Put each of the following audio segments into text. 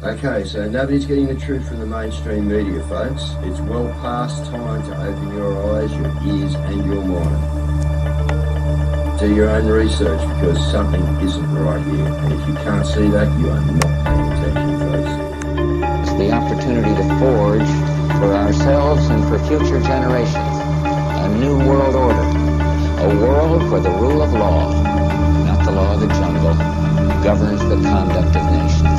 Okay, so nobody's getting the truth from the mainstream media, folks. It's well past time to open your eyes, your ears, and your mind. Do your own research because something isn't right here. And if you can't see that, you are not paying attention, folks. It's the opportunity to forge for ourselves and for future generations a new world order. A world where the rule of law, not the law of the jungle, governs the conduct of nations.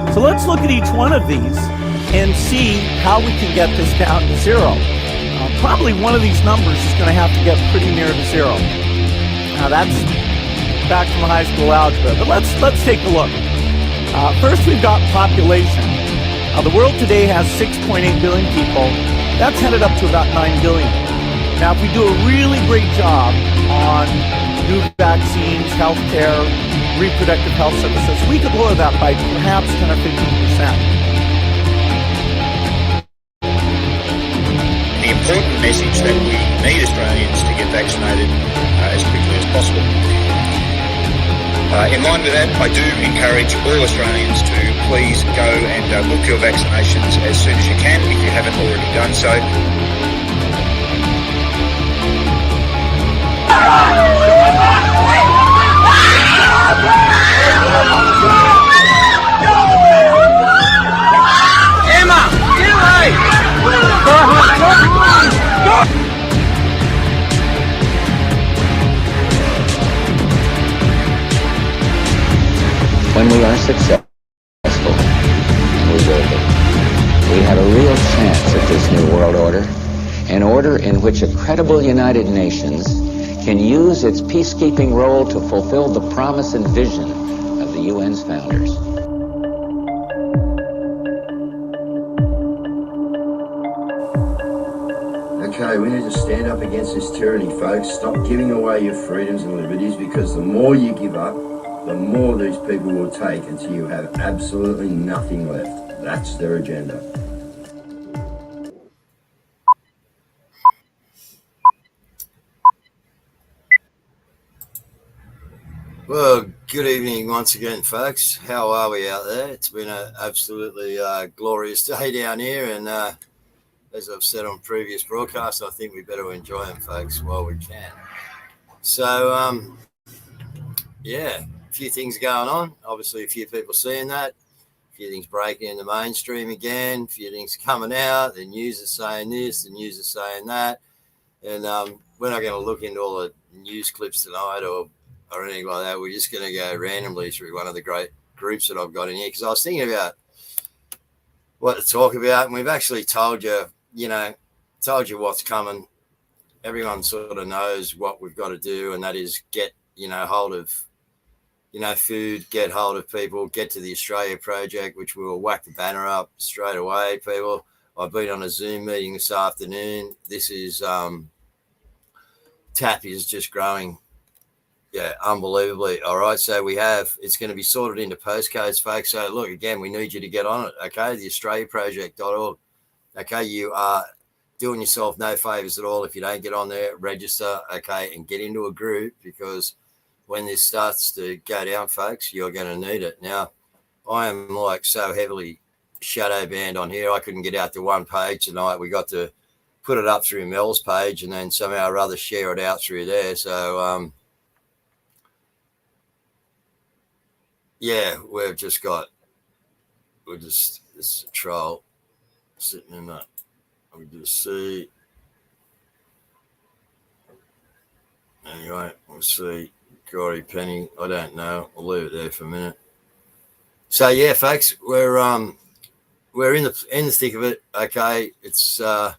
So let's look at each one of these and see how we can get this down to zero. Probably one of these numbers is going to have to get pretty near to zero. Now that's back from high school algebra, but let's take a look. First, we've got population. The world today has 6.8 billion people. That's headed up to about 9 billion. Now, if we do a really great job on new vaccines, healthcare, reproductive health services, we could lower that by perhaps 10 or 15%. The important message that we need Australians to get vaccinated as quickly as possible. In line with that, I do encourage all Australians to please go and book your vaccinations as soon as you can if you haven't already done so. Emma, get away! When we are successful, and we will be, we have a real chance at this new world order, an order in which a credible United Nations can use its peacekeeping role to fulfill the promise and vision of the UN's founders. Okay, we need to stand up against this tyranny, folks. Stop giving away your freedoms and liberties, because the more you give up, the more these people will take until you have absolutely nothing left. That's their agenda. Well, good evening once again, folks. How are we out there? It's been an absolutely glorious day down here, and as I've said on previous broadcasts, I think we better enjoy them, folks, while we can. So, yeah, a few things going on. Obviously, a few people seeing that. A few things breaking in the mainstream again. A few things coming out. The news is saying this. The news is saying that. And we're not going to look into all the news clips tonight or anything like that. We're just going to go randomly through one of the great groups that I've got in here, because I was thinking about what to talk about, and we've actually told you what's coming. Everyone sort of knows what we've got to do, and that is get, hold of, food, get hold of people, get to the Australia Project, which we will whack the banner up straight away, people. I've been on a Zoom meeting this afternoon. This is, TAP is just growing, unbelievably. All right, so it's going to be sorted into postcodes, folks. So look, again, we need you to get on it, okay? The AustraliaProject.org. Okay, you are doing yourself no favors at all if you don't get on there, register, okay, and get into a group, because when this starts to go down, folks, you're going to need it. Now, I am so heavily shadow banned on here, I couldn't get out to one page tonight. We got to put it up through Mel's page and then somehow or other share it out through there. So, we're just this troll sitting in that. We just see. Anyway, we'll see. Gory Penny, I don't know. I'll leave it there for a minute. So yeah, folks, we're in the thick of it. Okay, it's the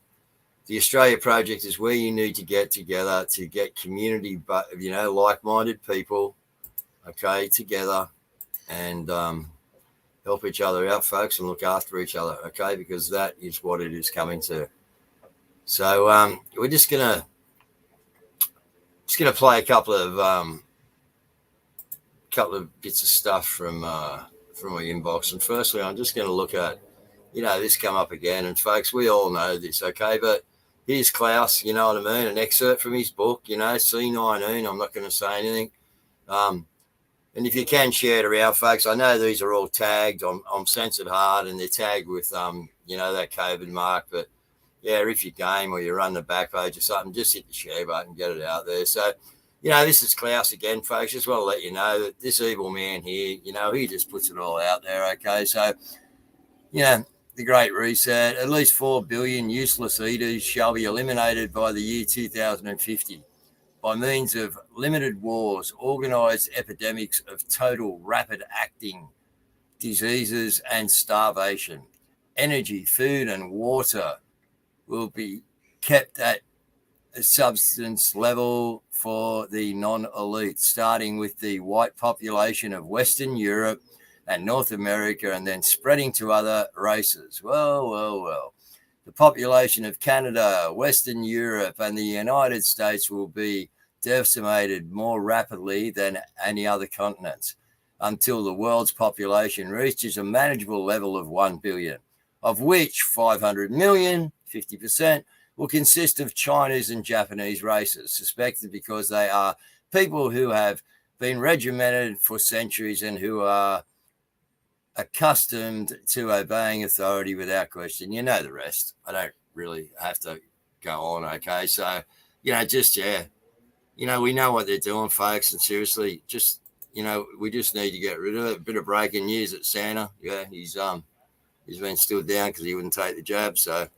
Australia Project is where you need to get together to get community, but like-minded people, okay, together and help each other out, folks, and look after each other, okay, because that is what it is coming to. So we're just gonna play a couple of bits of stuff from my inbox. And firstly, I'm just going to look at, this come up again. And folks, we all know this, okay? But here's Klaus, you know what I mean? An excerpt from his book, you know, C19. I'm not going to say anything. And if you can share it around, folks, I know these are all tagged. I'm censored hard, and they're tagged with, you know, that COVID mark. But, yeah, if you game or you run the back page or something, just hit the share button, get it out there. So, you know, this is Klaus again, folks. Just want to let you know that this evil man here, you know, he just puts it all out there, okay? So, you know, the Great Reset, at least 4 billion useless eaters shall be eliminated by the year 2050 by means of limited wars, organised epidemics of total rapid-acting diseases and starvation. Energy, food and water will be kept at a substance level for the non-elite, starting with the white population of Western Europe and North America, and then spreading to other races. Well. The population of Canada, Western Europe, and the United States will be decimated more rapidly than any other continents until the world's population reaches a manageable level of 1 billion, of which 500 million, 50%, will consist of Chinese and Japanese races, suspected because they are people who have been regimented for centuries and who are accustomed to obeying authority without question. You know the rest. I don't really have to go on, okay? So, you know, just, yeah, you know, we know what they're doing, folks, and seriously, just, you know, we just need to get rid of it. A bit of breaking news at Santa. Yeah, he's been stood down because he wouldn't take the jab, so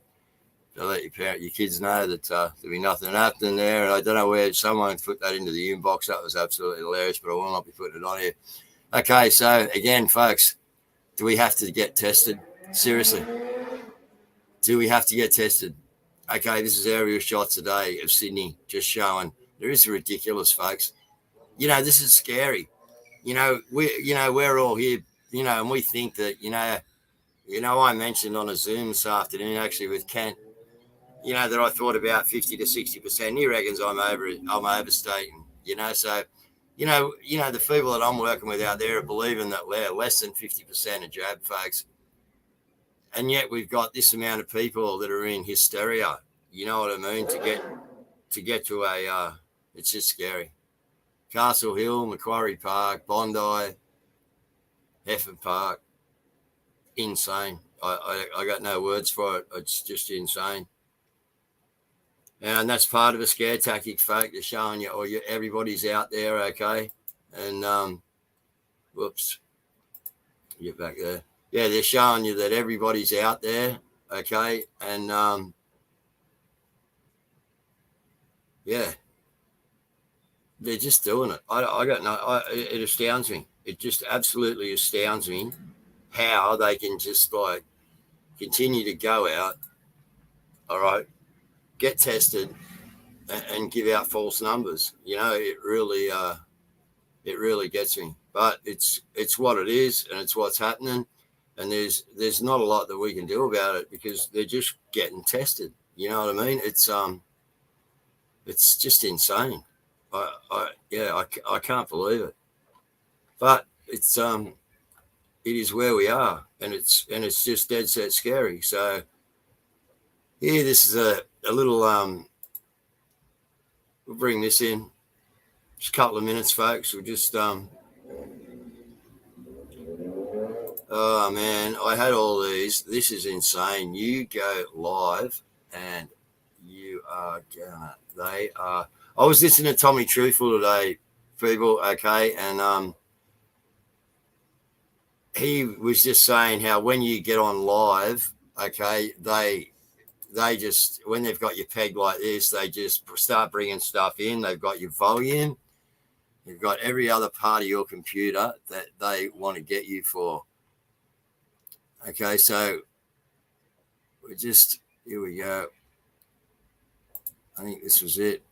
to let your kids know that there'll be nothing happening there. And I don't know where someone put that into the inbox. That was absolutely hilarious, but I will not be putting it on here. Okay, so again, folks, do we have to get tested? Seriously, do we have to get tested? Okay, this is aerial shots today of Sydney, just showing there is ridiculous, folks. You know, this is scary. You know, we're all here, you know, and we think that, you know, I mentioned on a Zoom this afternoon, actually, with Kent, you know, that I thought about 50 to 60%. He reckons I'm overstating, you know. So, you know, the people that I'm working with out there are believing that they're less than 50% of jab, folks. And yet we've got this amount of people that are in hysteria, you know what I mean, to get to a, it's just scary. Castle Hill, Macquarie Park, Bondi, Heffern Park, insane. I got no words for it. It's just insane. And that's part of a scare tactic, folks. They're showing you, everybody's out there, okay? And, whoops, get back there. Yeah, they're showing you that everybody's out there, okay? And, yeah, they're just doing it. I got no, it astounds me. It just absolutely astounds me how they can just, like, continue to go out, all right, get tested and give out false numbers. You know, it really gets me. But it's what it is, and it's what's happening. And there's not a lot that we can do about it because they're just getting tested. You know what I mean? It's just insane. I can't believe it. But it's it is where we are, and it's just dead set scary. So yeah, this is a little we'll bring this in just a couple of minutes, folks. We'll just oh man, I had all these. This is insane. You go live and you are gonna, they are, I was listening to Tommy Truthful today, people, okay, and he was just saying how when you get on live, okay, they just, when they've got you pegged like this, they just start bringing stuff in. They've got your volume. You've got every other part of your computer that they want to get you for. Okay, so we just, here we go. I think this was it.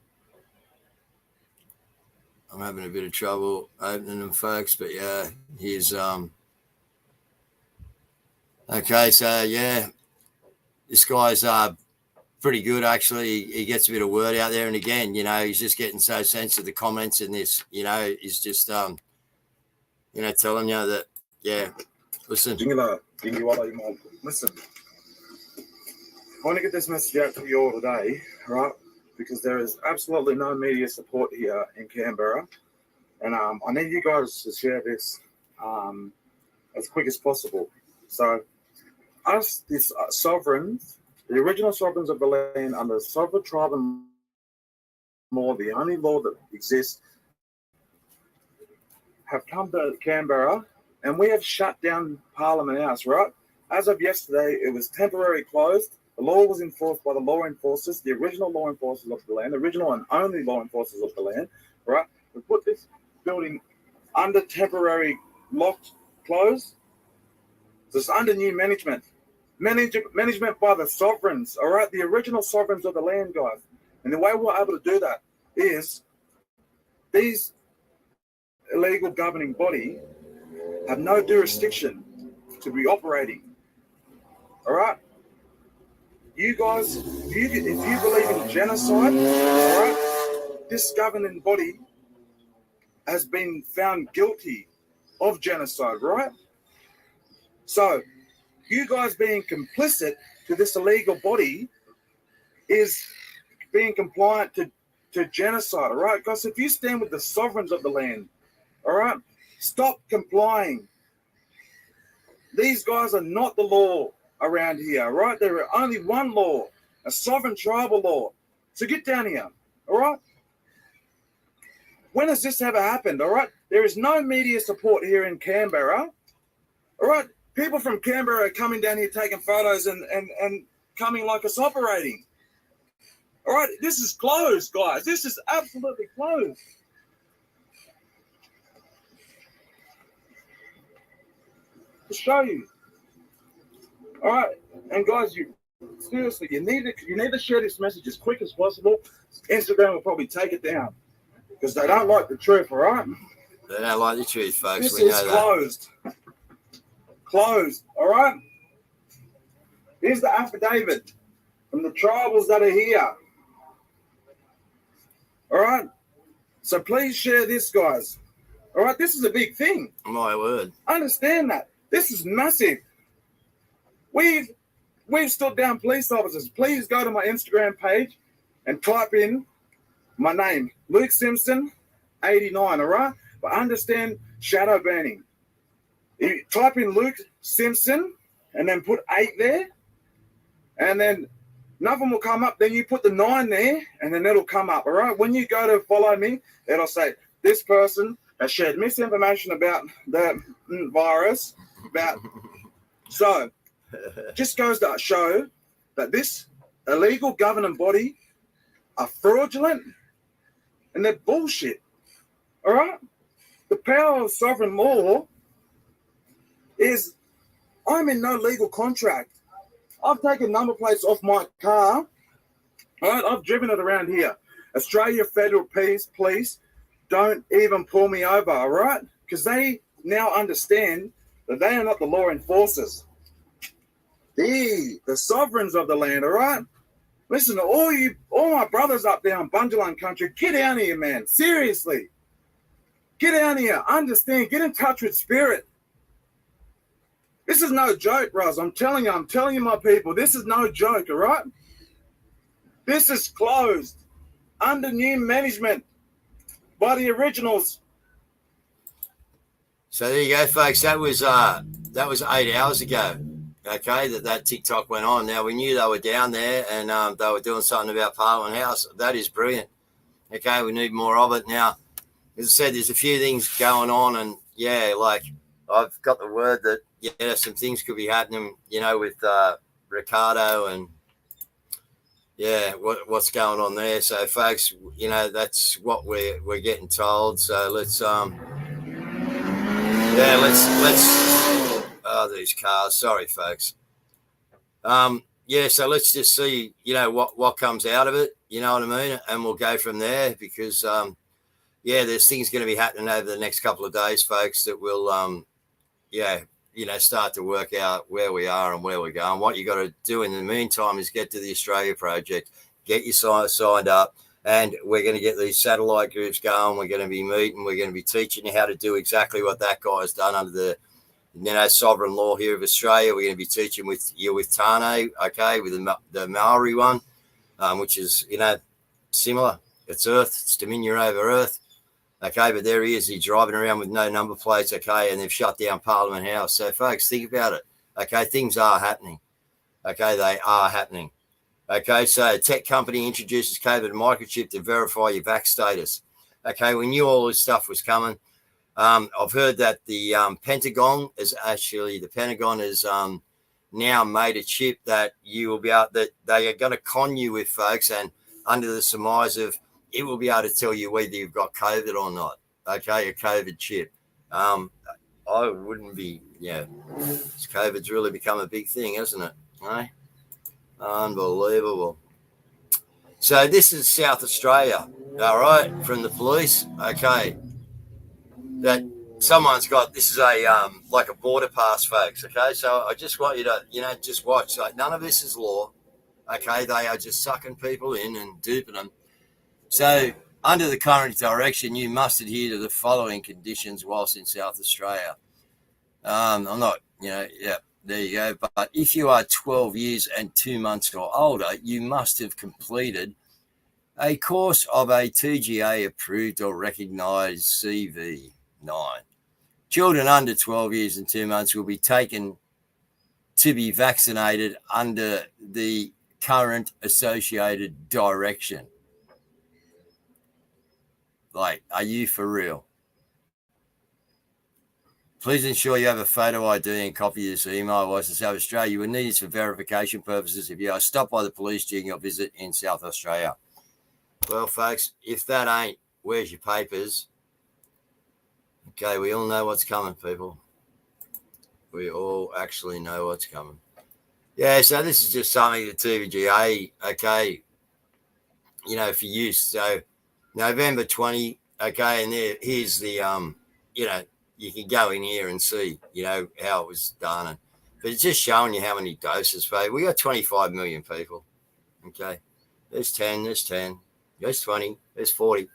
I'm having a bit of trouble opening them, folks, but yeah, here's, okay, so yeah, this guy's pretty good, actually. He gets a bit of word out there, and again, you know, he's just getting so sensitive. The comments in this, you know, is just, you know, telling you that, yeah, listen. Listen, trying to get this message out to you all today. right? Because there is absolutely no media support here in Canberra. And I need you guys to share this as quick as possible. So us, these sovereigns, the original sovereigns of the land under the sovereign tribal law, the only law that exists, have come to Canberra, and we have shut down Parliament House, right? As of yesterday, it was temporarily closed. The law was enforced by the law enforcers, the original law enforcers of the land, the original and only law enforcers of the land, right? We put this building under temporary locked, closed. So it's under new management. Management by the sovereigns, all right? The original sovereigns of the land, guys. And the way we're able to do that is these illegal governing body have no jurisdiction to be operating. All right? You guys, if you believe in genocide, all right, this governing body has been found guilty of genocide, right? So you guys being complicit to this illegal body is being compliant to genocide, all right? Because if you stand with the sovereigns of the land, all right, stop complying. These guys are not the law around here, all right? There are only one law, a sovereign tribal law. So get down here, all right? When has this ever happened, all right? There is no media support here in Canberra, all right? People from Canberra are coming down here taking photos and coming like it's operating. All right, this is closed, guys. This is absolutely closed. To show you. All right, and guys, you seriously, you need to share this message as quick as possible. Instagram will probably take it down because they don't like the truth. All right, They don't like the truth, folks. this We is know that. closed. Closed. All right. Here's the affidavit from the tribals that are here. All right. So please share this, guys. All right. This is a big thing. My word. Understand that. This is massive. We've stood down police officers. Please go to my Instagram page and type in my name, Luke Simpson, 89. All right. But understand shadow banning. You type in Luke Simpson and then put 8 there, and then nothing will come up. Then you put the 9 there, and then it'll come up. All right. When you go to follow me, it'll say this person has shared misinformation about the virus. So just goes to show that this illegal governing body are fraudulent and they're bullshit. All right. The power of sovereign law is I'm in no legal contract. I've taken number plates off my car. All right, I've driven it around here. Australia Federal Police don't even pull me over, all right? Because they now understand that they are not the law enforcers. The sovereigns of the land, all right? Listen to all my brothers up there in Bundjalung country, get down here, man. Seriously. Get down here. Understand. Get in touch with spirit. This is no joke, bros. I'm telling you, my people, this is no joke, all right? This is closed under new management by the originals. So there you go, folks. That was 8 hours ago. Okay, that TikTok went on. Now we knew they were down there and they were doing something about Parliament House. That is brilliant. Okay, we need more of it now. As I said, there's a few things going on, and yeah, like I've got the word that some things could be happening, with Ricardo and what's going on there. So, folks, that's what we're getting told. So let's these cars. Sorry, folks. So let's just see, what comes out of it. You know what I mean? And we'll go from there because there's things going to be happening over the next couple of days, folks, that will start to work out where we are and where we're going. What you got to do in the meantime is get to the Australia Project, get your signed up, and we're going to get these satellite groups going. We're going to be meeting. We're going to be teaching you how to do exactly what that guy has done under the sovereign law here of Australia. We're going to be teaching with Tane, okay, with the Maori one. which is, similar. It's Earth. It's dominion over Earth. Okay, but there he is. He's driving around with no number plates, okay, and they've shut down Parliament House. So, folks, think about it. Okay, things are happening. Okay, they are happening. Okay, so a tech company introduces COVID microchip to verify your vax status. Okay, we knew all this stuff was coming. I've heard that the Pentagon has now made a chip that you will be able, that they are going to con you with, folks, and under the surmise of it will be able to tell you whether you've got COVID or not. Okay, a COVID chip. I wouldn't be, COVID's really become a big thing, isn't it? Eh? Unbelievable. So this is South Australia, all right, from the police. Okay, that someone's got, this is a like a border pass, folks. Okay, so I just want you to, just watch. Like, none of this is law. Okay, they are just sucking people in and duping them. So under the current direction, you must adhere to the following conditions whilst in South Australia. I'm not, there you go. But if you are 12 years and 2 months or older, you must have completed a course of a TGA approved or recognised CV9. Children under 12 years and 2 months will be taken to be vaccinated under the current associated direction. Like, are you for real? Please ensure you have a photo ID and copy of this email. Whilst in South Australia, you will need this for verification purposes if you are stopped by the police during your visit in South Australia. Well, folks, if that ain't, where's your papers? Okay, we all know what's coming, people. We all actually know what's coming. Yeah, so this is just something the TVGA, okay, for use. So November 20, okay, and here's the, you can go in here and see, how it was done. But it's just showing you how many doses, folks. We got 25 million people, okay. There's 10, there's 10, there's 20, there's 40,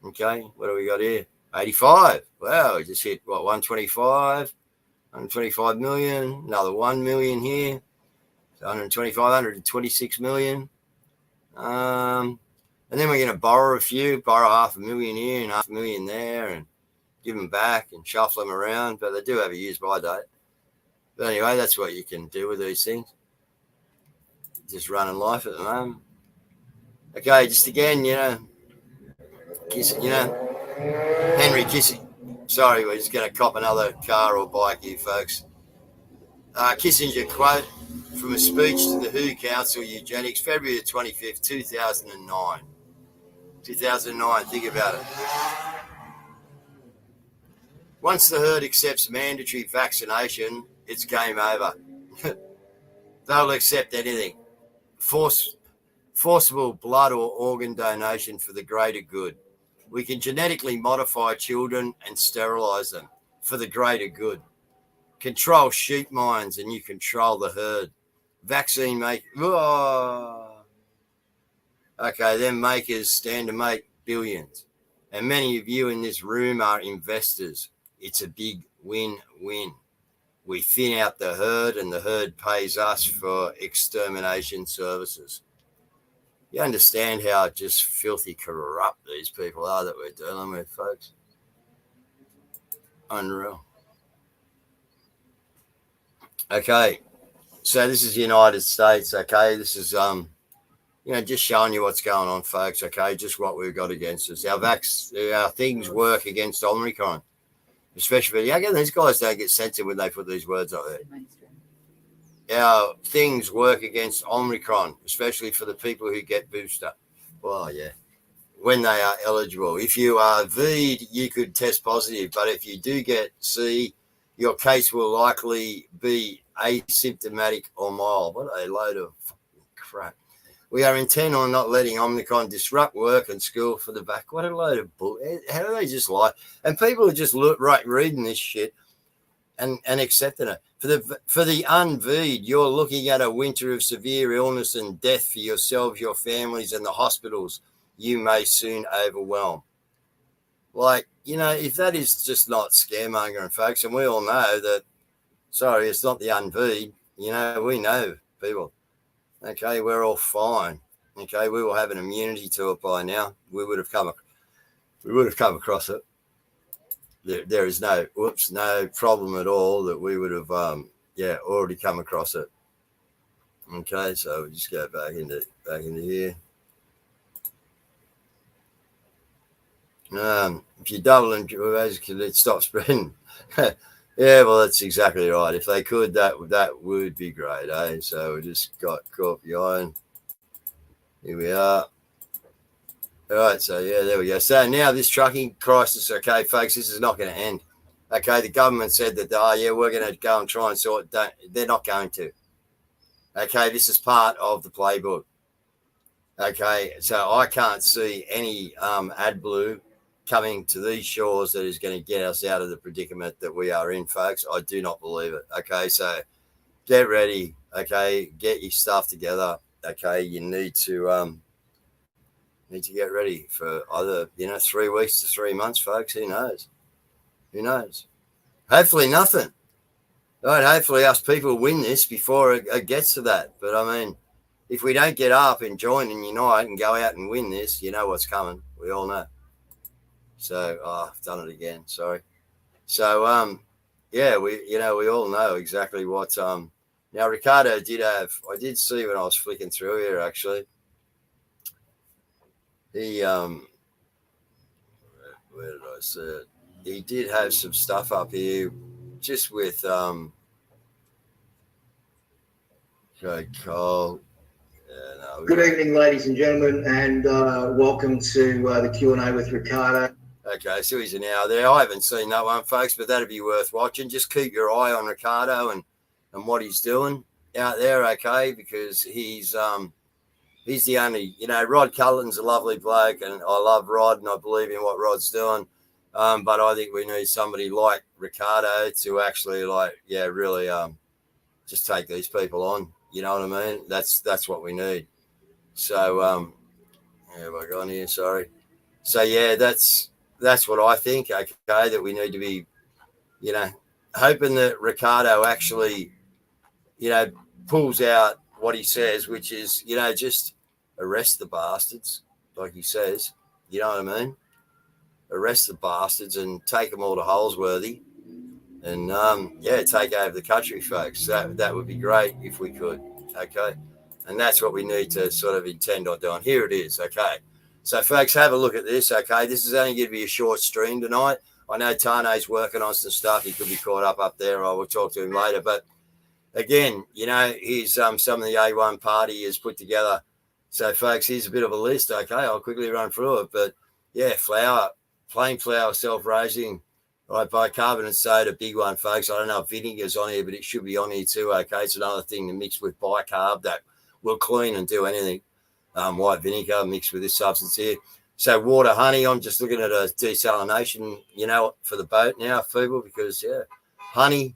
okay. What do we got here? 85. Wow, we just hit, 125 million, another 1 million here. 125, 126 million. And then we're going to borrow half a million here and half a million there and give them back and shuffle them around. But they do have a use-by date. But anyway, that's what you can do with these things. Just running life at the moment. Okay, just again, Henry Kissinger. Sorry, we're just going to cop another car or bike here, folks. Kissinger quote from a speech to the WHO Council Eugenics, February 25th, 2009. 2009, think about it. Once the herd accepts mandatory vaccination, it's game over. They'll accept anything. Forcible blood or organ donation for the greater good. We can genetically modify children and sterilise them for the greater good. Control sheep minds and you control the herd. Vaccine make. Okay, then makers stand to make billions. And many of you in this room are investors. It's a big win-win. We thin out the herd and the herd pays us for extermination services. You understand how just filthy corrupt these people are that we're dealing with, folks? Unreal. Okay, so this is the United States, okay? This is, just showing you what's going on, folks, okay? Just what we've got against us. Our things work against Omicron, especially for these guys don't get censored when they put these words up there. Our things work against Omicron, especially for the people who get booster. Well, yeah, when they are eligible. If you are V'd, you could test positive, but if you do get C, your case will likely be asymptomatic or mild. What a load of fucking crap. We are intent on not letting Omicron disrupt work and school for the back. What a load of bull. How do they just lie? And people are just reading this shit and accepting it. For the unV'd, you're looking at a winter of severe illness and death for yourselves, your families, and the hospitals you may soon overwhelm. If that is just not scaremongering, folks, and we all know that, sorry, it's not the unV'd, we know people. Okay, we're all fine. Okay, we will have an immunity to it by now. We would have come across it. There is no problem at all that we would have already come across it. Okay, so we'll just go back into here. If you double and basically it stops spreading. Yeah, well, that's exactly right. If they could, that would be great, eh? So we just got caught behind. Here we are. All right, so yeah, there we go. So now this trucking crisis, okay, folks, this is not going to end. Okay, the government said that, we're going to go and try and sort it. They're not going to. Okay, this is part of the playbook. Okay, so I can't see any AdBlue coming to these shores that is going to get us out of the predicament that we are in, folks. I do not believe it. Okay, so get ready. Okay, get your stuff together. Okay, you need to get ready for either 3 weeks to 3 months, folks. Who knows? Hopefully nothing. Right, hopefully us people win this before it gets to that. But I mean, if we don't get up and join and unite and go out and win this, you know what's coming. We all know. So I've done it again. Sorry. So we all know exactly what now Ricardo did have. I did see when I was flicking through here actually. He where did I see it? He did have some stuff up here just with okay, Cole. Yeah, Good evening, ladies and gentlemen, and welcome to the Q&A with Ricardo. Okay, so he's an hour there. I haven't seen that one, folks, but that'd be worth watching. Just keep your eye on Ricardo and what he's doing out there, okay? Because he's the only, Rod Cullen's a lovely bloke, and I love Rod, and I believe in what Rod's doing. But I think we need somebody like Ricardo to actually, really just take these people on. You know what I mean? That's what we need. So, have I gone here? Sorry. So, yeah, that's what I think, okay, that we need to be, hoping that Ricardo actually, pulls out what he says, which is, just arrest the bastards, like he says. You know what I mean? Arrest the bastards and take them all to Holsworthy and, take over the country, folks. That would be great if we could, okay? And that's what we need to sort of intend on doing. Here it is, okay? So, folks, have a look at this, okay? This is only going to be a short stream tonight. I know Tane's working on some stuff. He could be caught up there. I will talk to him later. But, again, here's some of the A1 party has put together. So, folks, here's a bit of a list, okay? I'll quickly run through it. But, yeah, plain flour, self-raising, right, bicarbonate soda, big one, folks. I don't know if vinegar's on here, but it should be on here too, okay? It's another thing to mix with bicarb that will clean and do anything. White vinegar mixed with this substance here. So water, honey, I'm just looking at a desalination, for the boat now, people, because, honey,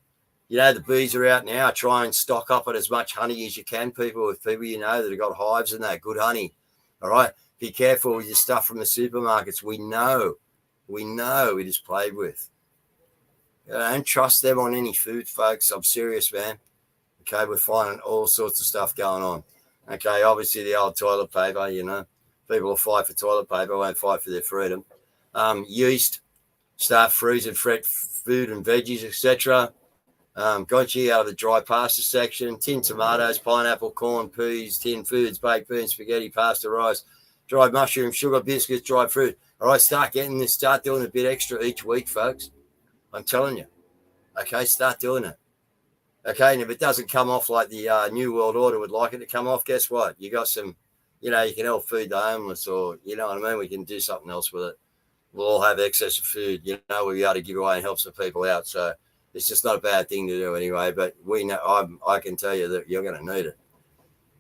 the bees are out now. Try and stock up on as much honey as you can, people, with people that have got hives and that, good honey, all right? Be careful with your stuff from the supermarkets. We know it is played with. Don't trust them on any food, folks. I'm serious, man. Okay, we're finding all sorts of stuff going on. Okay, obviously the old toilet paper, people will fight for toilet paper, won't fight for their freedom. Yeast, start freezing food and veggies, etc. Got you out of the dry pasta section. Tinned tomatoes, pineapple, corn, peas, tinned foods, baked beans, spaghetti, pasta, rice, dried mushrooms, sugar, biscuits, dried fruit. All right, start doing a bit extra each week, folks. I'm telling you. Okay, start doing it. Okay, and if it doesn't come off like the New World Order would like it to come off, guess what? You got some, you can help feed the homeless, or, you know what I mean? We can do something else with it. We'll all have excess of food, we'll be able to give away and help some people out. So it's just not a bad thing to do anyway, but we know, I can tell you that you're going to need it.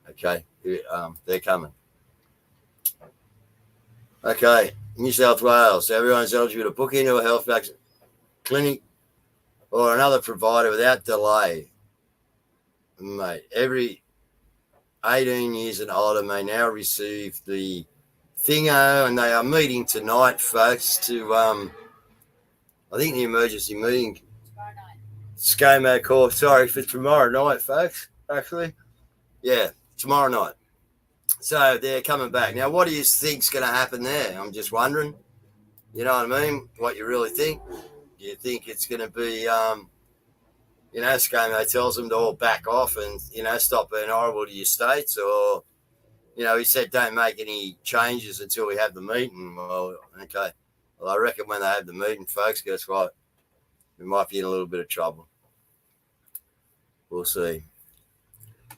Okay, they're coming. Okay, New South Wales, everyone's eligible to book into a health vaccine clinic or another provider without delay. Mate, every 18 years and older may now receive the thingo, and they are meeting tonight, folks, to, I think the emergency meeting, ScoMo call, sorry, for tomorrow night, folks, actually. Yeah, tomorrow night. So they're coming back. Now, what do you think's going to happen there? I'm just wondering. You know what I mean? What you really think? Do you think it's going to be, you know, ScoMo tells them to all back off and, you know, stop being horrible to your states? Or, you know, he said don't make any changes until we have the meeting. Well, okay. Well, I reckon when they have the meeting, folks, guess what? We might be in a little bit of trouble. We'll see.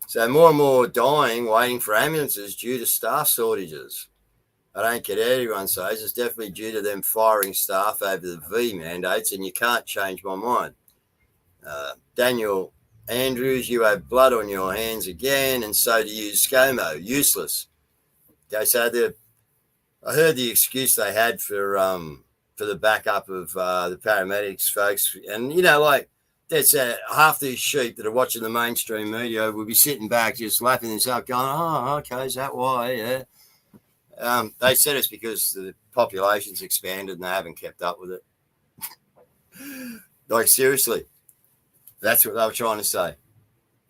So more and more dying waiting for ambulances due to staff shortages. I don't get it, everyone says. It's definitely due to them firing staff over the V mandates, and you can't change my mind. Daniel Andrews, you have blood on your hands again, and so do you, ScoMo. Useless. Okay, so I heard the excuse they had for the backup of the paramedics, folks. And, you know, like, that's half these sheep that are watching the mainstream media will be sitting back just laughing themselves going, oh, okay, is that why? Yeah. They said it's because the population's expanded and they haven't kept up with it. Like, seriously, that's what they were trying to say.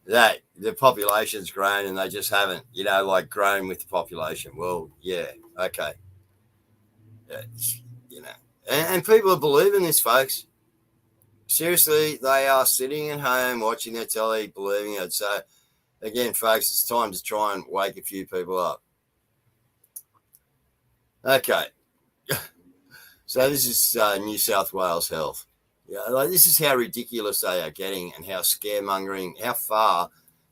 That the population's grown and they just haven't, you know, like grown with the population. Well, yeah, okay. You know, and people are believing this, folks. Seriously, they are sitting at home watching their telly, believing it. So, again, folks, it's time to try and wake a few people up. Okay. So this is New South Wales Health. Yeah, like this is how ridiculous they are getting and how scaremongering, how far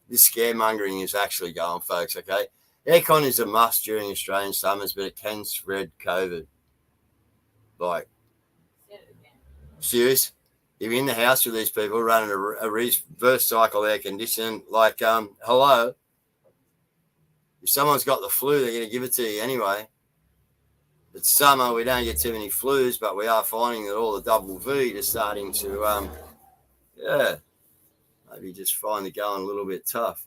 this scaremongering is actually going, folks, okay? Aircon is a must during Australian summers, but it can spread COVID. Like, serious? You're in the house with these people running a reverse cycle air conditioning. Like, hello? If someone's got the flu, they're going to give it to you anyway. It's summer, we don't get too many flus, but we are finding that all the double V is starting to, maybe just find it going a little bit tough.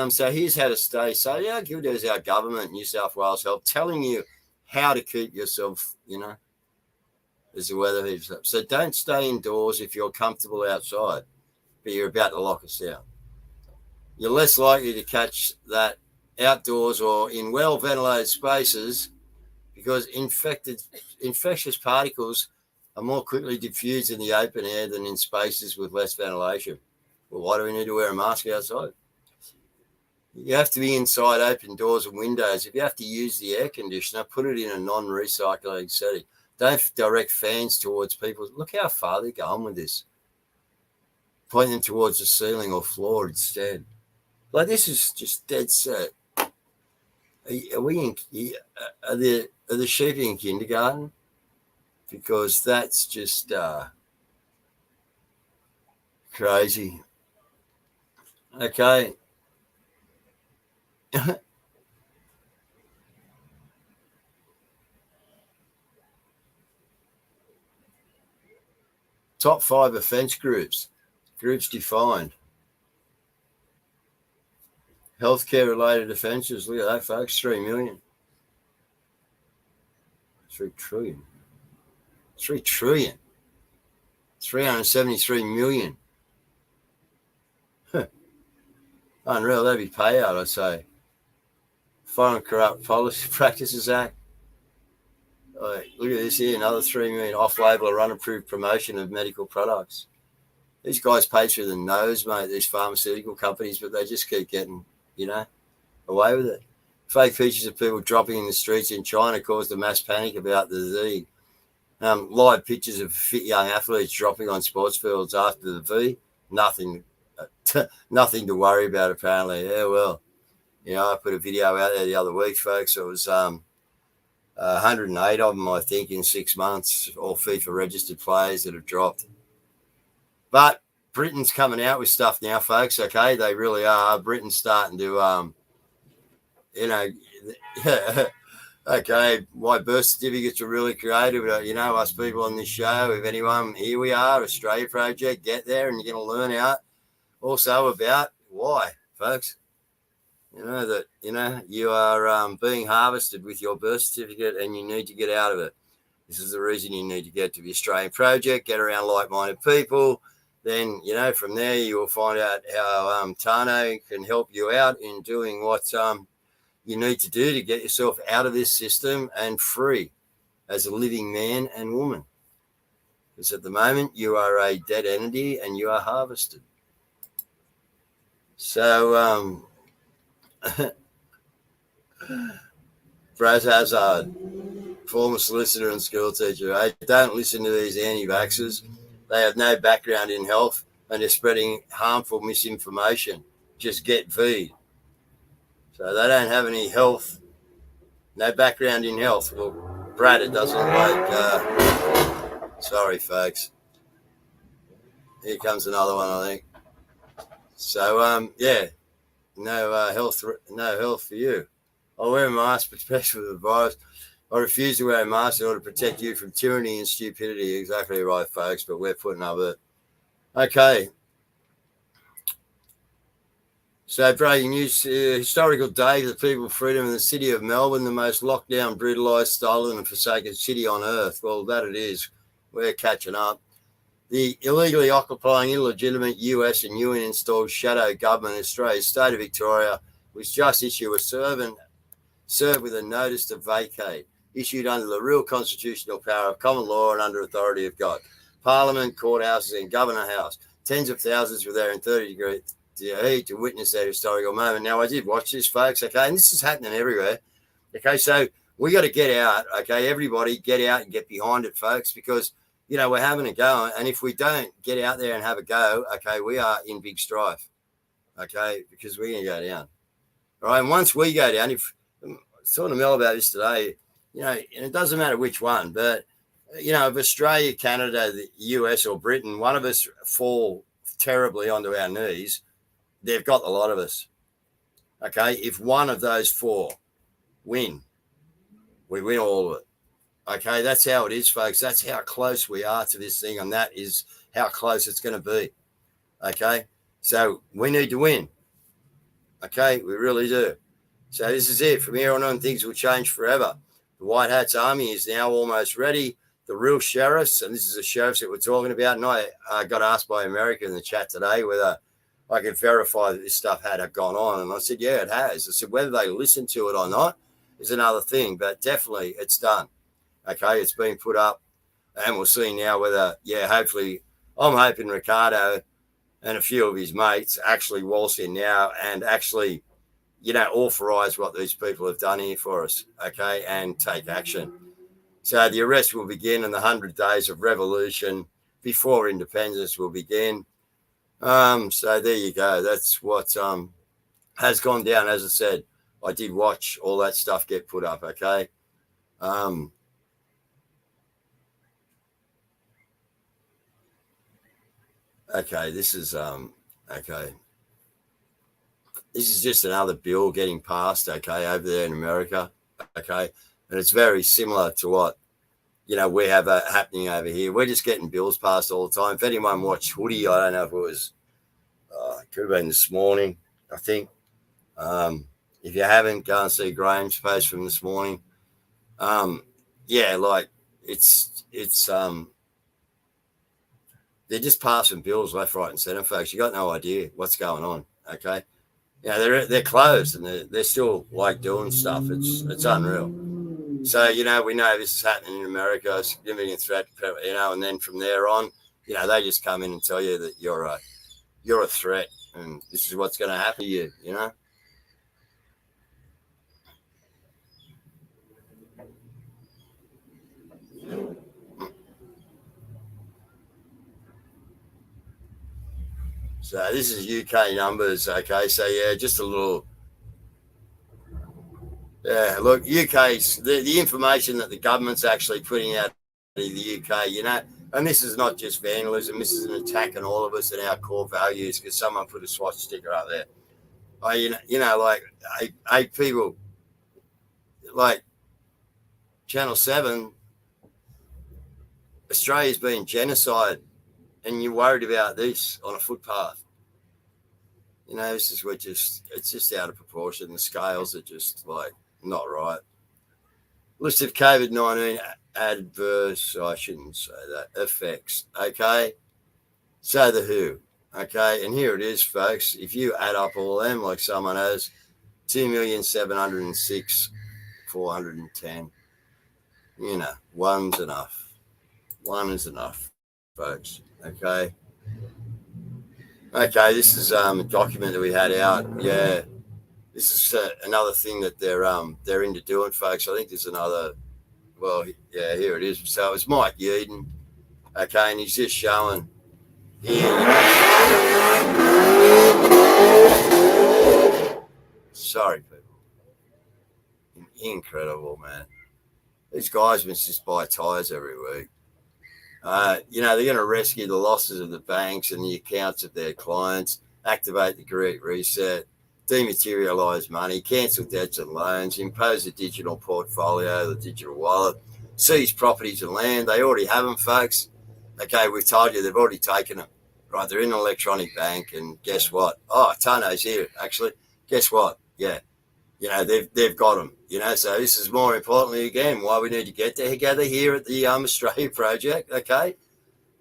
So here's how to stay. So, yeah, good as our government, New South Wales Health, telling you how to keep yourself, you know, as the weather heats up. So don't stay indoors if you're comfortable outside, but you're about to lock us out. You're less likely to catch that outdoors or in well-ventilated spaces because infectious particles are more quickly diffused in the open air than in spaces with less ventilation. Well, why do we need to wear a mask outside? You have to be inside open doors and windows. If you have to use the air conditioner, put it in a non-recycling setting. Don't direct fans towards people. Look how far they're going with this. Point them towards the ceiling or floor instead. Like, this is just dead set. Are the sheep in kindergarten? Because that's just crazy. Okay. Top 5 offence groups. Groups defined. Healthcare-related offences. Look at that, folks. 3 million. 3 trillion. 3 trillion. 373 million. Huh. Unreal. That'd be payout, I'd say. Foreign Corrupt Policy Practices Act. Look at this here, another 3 million off-label or unapproved promotion of medical products. These guys pay through the nose, mate, these pharmaceutical companies, but they just keep getting, you know, away with it. Fake pictures of people dropping in the streets in China caused a mass panic about the disease. Live pictures of fit young athletes dropping on sports fields after the V. Nothing to worry about, apparently. Yeah, well, you know, I put a video out there the other week, folks. It was 108 of them, I think, in 6 months, all FIFA registered players that have dropped. But Britain's coming out with stuff now, folks, okay? They really are. Britain's starting to, you know, okay, my birth certificates are really creative. You know, us people on this show, if anyone, here we are, Australia Project, get there and you're going to learn out also about why, folks. You know, that, you know, you are being harvested with your birth certificate and you need to get out of it. This is the reason you need to get to the Australian Project, get around like-minded people. Then, you know, from there you will find out how Tano can help you out in doing what you need to do to get yourself out of this system and free as a living man and woman. Because at the moment, you are a dead entity and you are harvested. So, Braz Hazard, former solicitor and school teacher, don't listen to these anti-vaxxers. They have no background in health and they're spreading harmful misinformation. Just get V'd. So they don't have any health, no background in health. Well, Brad, it doesn't like, sorry, folks. Here comes another one, I think. So, yeah, no health for you. I'll wear a mask, especially with the virus. I refuse to wear a mask in order to protect you from tyranny and stupidity. Exactly right, folks, but we're putting up with it. Okay. So, breaking news, historical day for the people of freedom in the city of Melbourne, the most locked down, brutalised, stolen and forsaken city on earth. Well, that it is. We're catching up. The illegally occupying illegitimate US and UN-installed shadow government in Australia's state of Victoria was just issued a served with a notice to vacate, issued under the real constitutional power of common law and under authority of God. Parliament, courthouses and Governor House. Tens of thousands were there in 30-degree heat to witness that historical moment. Now, I did watch this, folks, okay, and this is happening everywhere. Okay, so we got to get out, okay, everybody get out and get behind it, folks, because, you know, we're having a go, and if we don't get out there and have a go, okay, we are in big strife, okay, because we're going to go down. All right, and once we go down, if I was talking to Mel about this today, you know, and it doesn't matter which one, but, you know, if Australia, Canada, the US or Britain, one of us fall terribly onto our knees, they've got a lot of us. Okay, if one of those four win, we win all of it. Okay, that's how it is, folks. That's how close we are to this thing, and that is how close it's going to be. Okay, so we need to win. Okay, we really do. So this is it. From here on, things will change forever. The White Hats Army is now almost ready. The real sheriffs, and this is the sheriffs that we're talking about, and I got asked by America in the chat today whether I could verify that this stuff had gone on. And I said, yeah, it has. I said, whether they listen to it or not is another thing, but definitely it's done. Okay, it's been put up, and we'll see now whether, yeah, hopefully, I'm hoping Ricardo and a few of his mates actually waltz in now and actually, you know, authorise what these people have done here for us, okay, and take action. So the arrest will begin and the 100 days of revolution before independence will begin. So there you go. That's what has gone down. As I said, I did watch all that stuff get put up, okay? Okay, this is okay. This is just another bill getting passed, okay, over there in America, okay? And it's very similar to what, you know, we have happening over here. We're just getting bills passed all the time. If anyone watched Hoodie, I don't know if it was, it could have been this morning, I think. If you haven't, go and see Graham's post from this morning. Yeah, like it's they're just passing bills left, right, and centre, folks. You got no idea what's going on, okay? You know, they're closed and they're still like doing stuff. It's unreal. So, you know, we know this is happening in America, a significant threat, you know, and then from there on, you know, they just come in and tell you that you're a threat and this is what's going to happen to you, you know. So this is UK numbers, okay? So, yeah, just a little... Yeah, look, UK's the information that the government's actually putting out in the UK, you know, and this is not just vandalism, this is an attack on all of us and our core values because someone put a swatch sticker up there. You know, like, eight people, like Channel 7, Australia's being genocide and you're worried about this on a footpath. You know, this is it's just out of proportion. The scales are just like, not right. List of COVID-19 adverse, I shouldn't say that, effects, okay? So the WHO, okay? And here it is, folks. If you add up all of them like someone has, 2,706,410. You know, one's enough. One is enough, folks. Okay. Okay, this is a document that we had out. Yeah, this is another thing that they're into doing, folks. I think there's another. Well, yeah, here it is. So it's Mike Yeadon. Okay, and he's just showing here. Sorry, people. Incredible, man. These guys must just buy tyres every week. You know, they're going to rescue the losses of the banks and the accounts of their clients, activate the Great Reset, dematerialise money, cancel debts and loans, impose a digital portfolio, the digital wallet, seize properties and land. They already have them, folks. Okay, we've told you they've already taken them. Right, they're in an electronic bank, and guess what? Oh, Tano's here, actually. Guess what? Yeah, you know, they've got them. You know, so this is more importantly, again, why we need to get together here at the Australia Project, okay?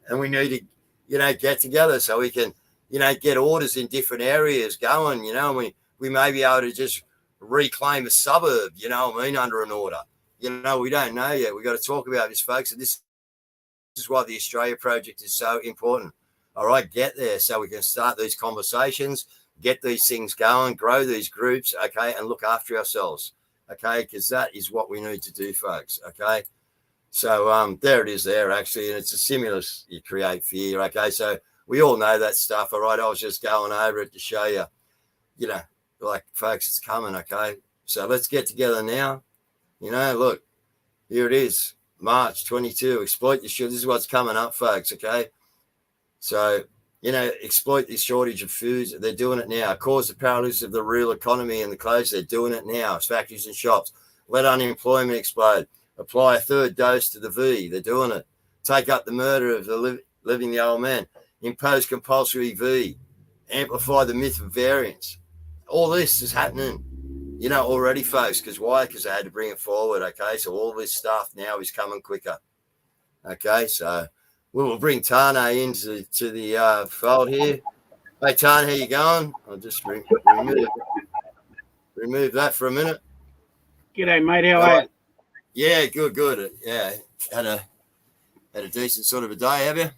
And we need to, you know, get together so we can, you know, get orders in different areas going, you know, and we may be able to just reclaim a suburb, you know what I mean, under an order. You know, we don't know yet. We've got to talk about this, folks, and this is why the Australia Project is so important. All right, get there so we can start these conversations, get these things going, grow these groups, okay, and look after ourselves, okay, because that is what we need to do, folks, okay? So there it is there, actually, and it's a stimulus you create fear, okay? So we all know that stuff, all right? I was just going over it to show you, you know, like, folks, it's coming, okay? So let's get together now. You know, look, here it is, March 22, exploit the shortage. This is what's coming up, folks, okay? So, you know, exploit the shortage of foods. They're doing it now. Cause the paralysis of the real economy and the clothes. They're doing it now. It's factories and shops. Let unemployment explode. Apply a third dose to the V. They're doing it. Take up the murder of the living the old man. Impose compulsory V. Amplify the myth of variance. All this is happening, you know, already, folks. Because why? Because they had to bring it forward, okay? So all this stuff now is coming quicker, okay? So we will bring Tane into the fold here. Hey, Tane, how you going? I'll just remove that for a minute. G'day, mate. How are you? Yeah, good. Yeah, had a decent sort of a day, have you?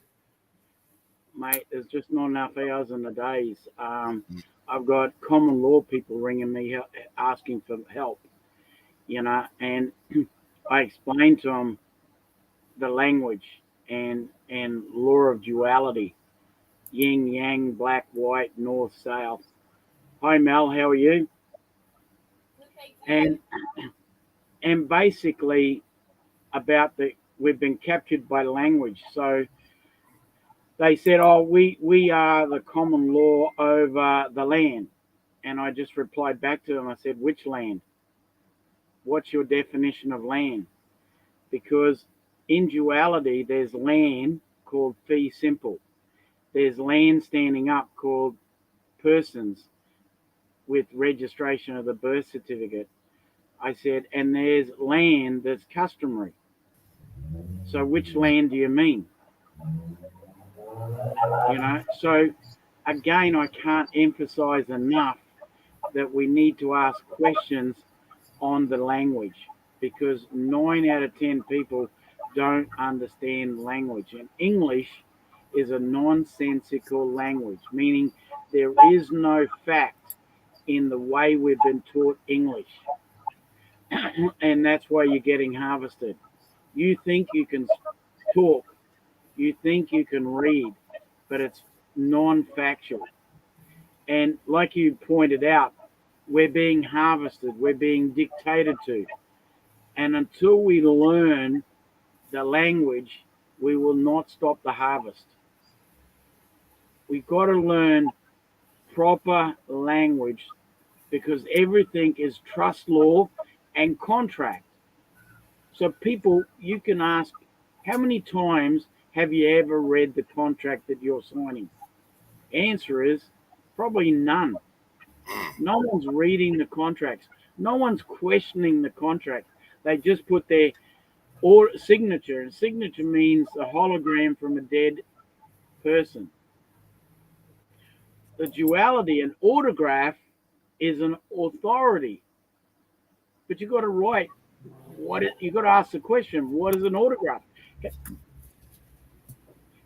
Mate, there's just not enough hours in the days. I've got common law people ringing me asking for help, you know, and I explained to them the language and law of duality, yin, yang, black, white, north, south. Hi, Mel, how are you? And basically about we've been captured by language. So they said, oh, we are the common law over the land. And I just replied back to them. I said, which land? What's your definition of land? Because in duality, there's land called fee simple. There's land standing up called persons with registration of the birth certificate. I said, and there's land that's customary. So which land do you mean? You know, so again, I can't emphasize enough that we need to ask questions on the language, because 9 out of 10 people don't understand language. And English is a nonsensical language, meaning there is no fact in the way we've been taught English. And that's why you're getting harvested. You think you can talk, you think you can read, but it's non-factual. And like you pointed out, we're being harvested, we're being dictated to. And until we learn the language, we will not stop the harvest. We've got to learn proper language, because everything is trust law and contract. So people, you can ask, how many times have you ever read the contract that you're signing? Answer is probably none. No one's reading the contracts. No one's questioning the contract. They just put their signature, and signature means a hologram from a dead person. The duality, an autograph is an authority. But you've got to write you've got to ask the question, what is an autograph?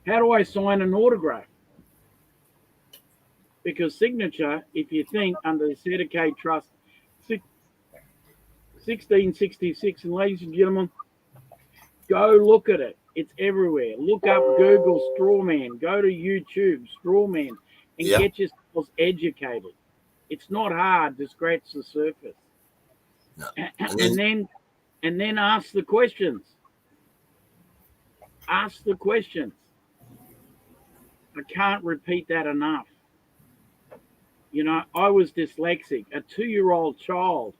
How do I sign an autograph? Because signature, if you think under the Sedicate Trust, 1666, and ladies and gentlemen, go look at it. It's everywhere. Look up Google Strawman. Go to YouTube Strawman and get yourselves educated. It's not hard to scratch the surface. No. And then ask the questions. Ask the questions. I can't repeat that enough. You know, I was dyslexic. A 2-year-old child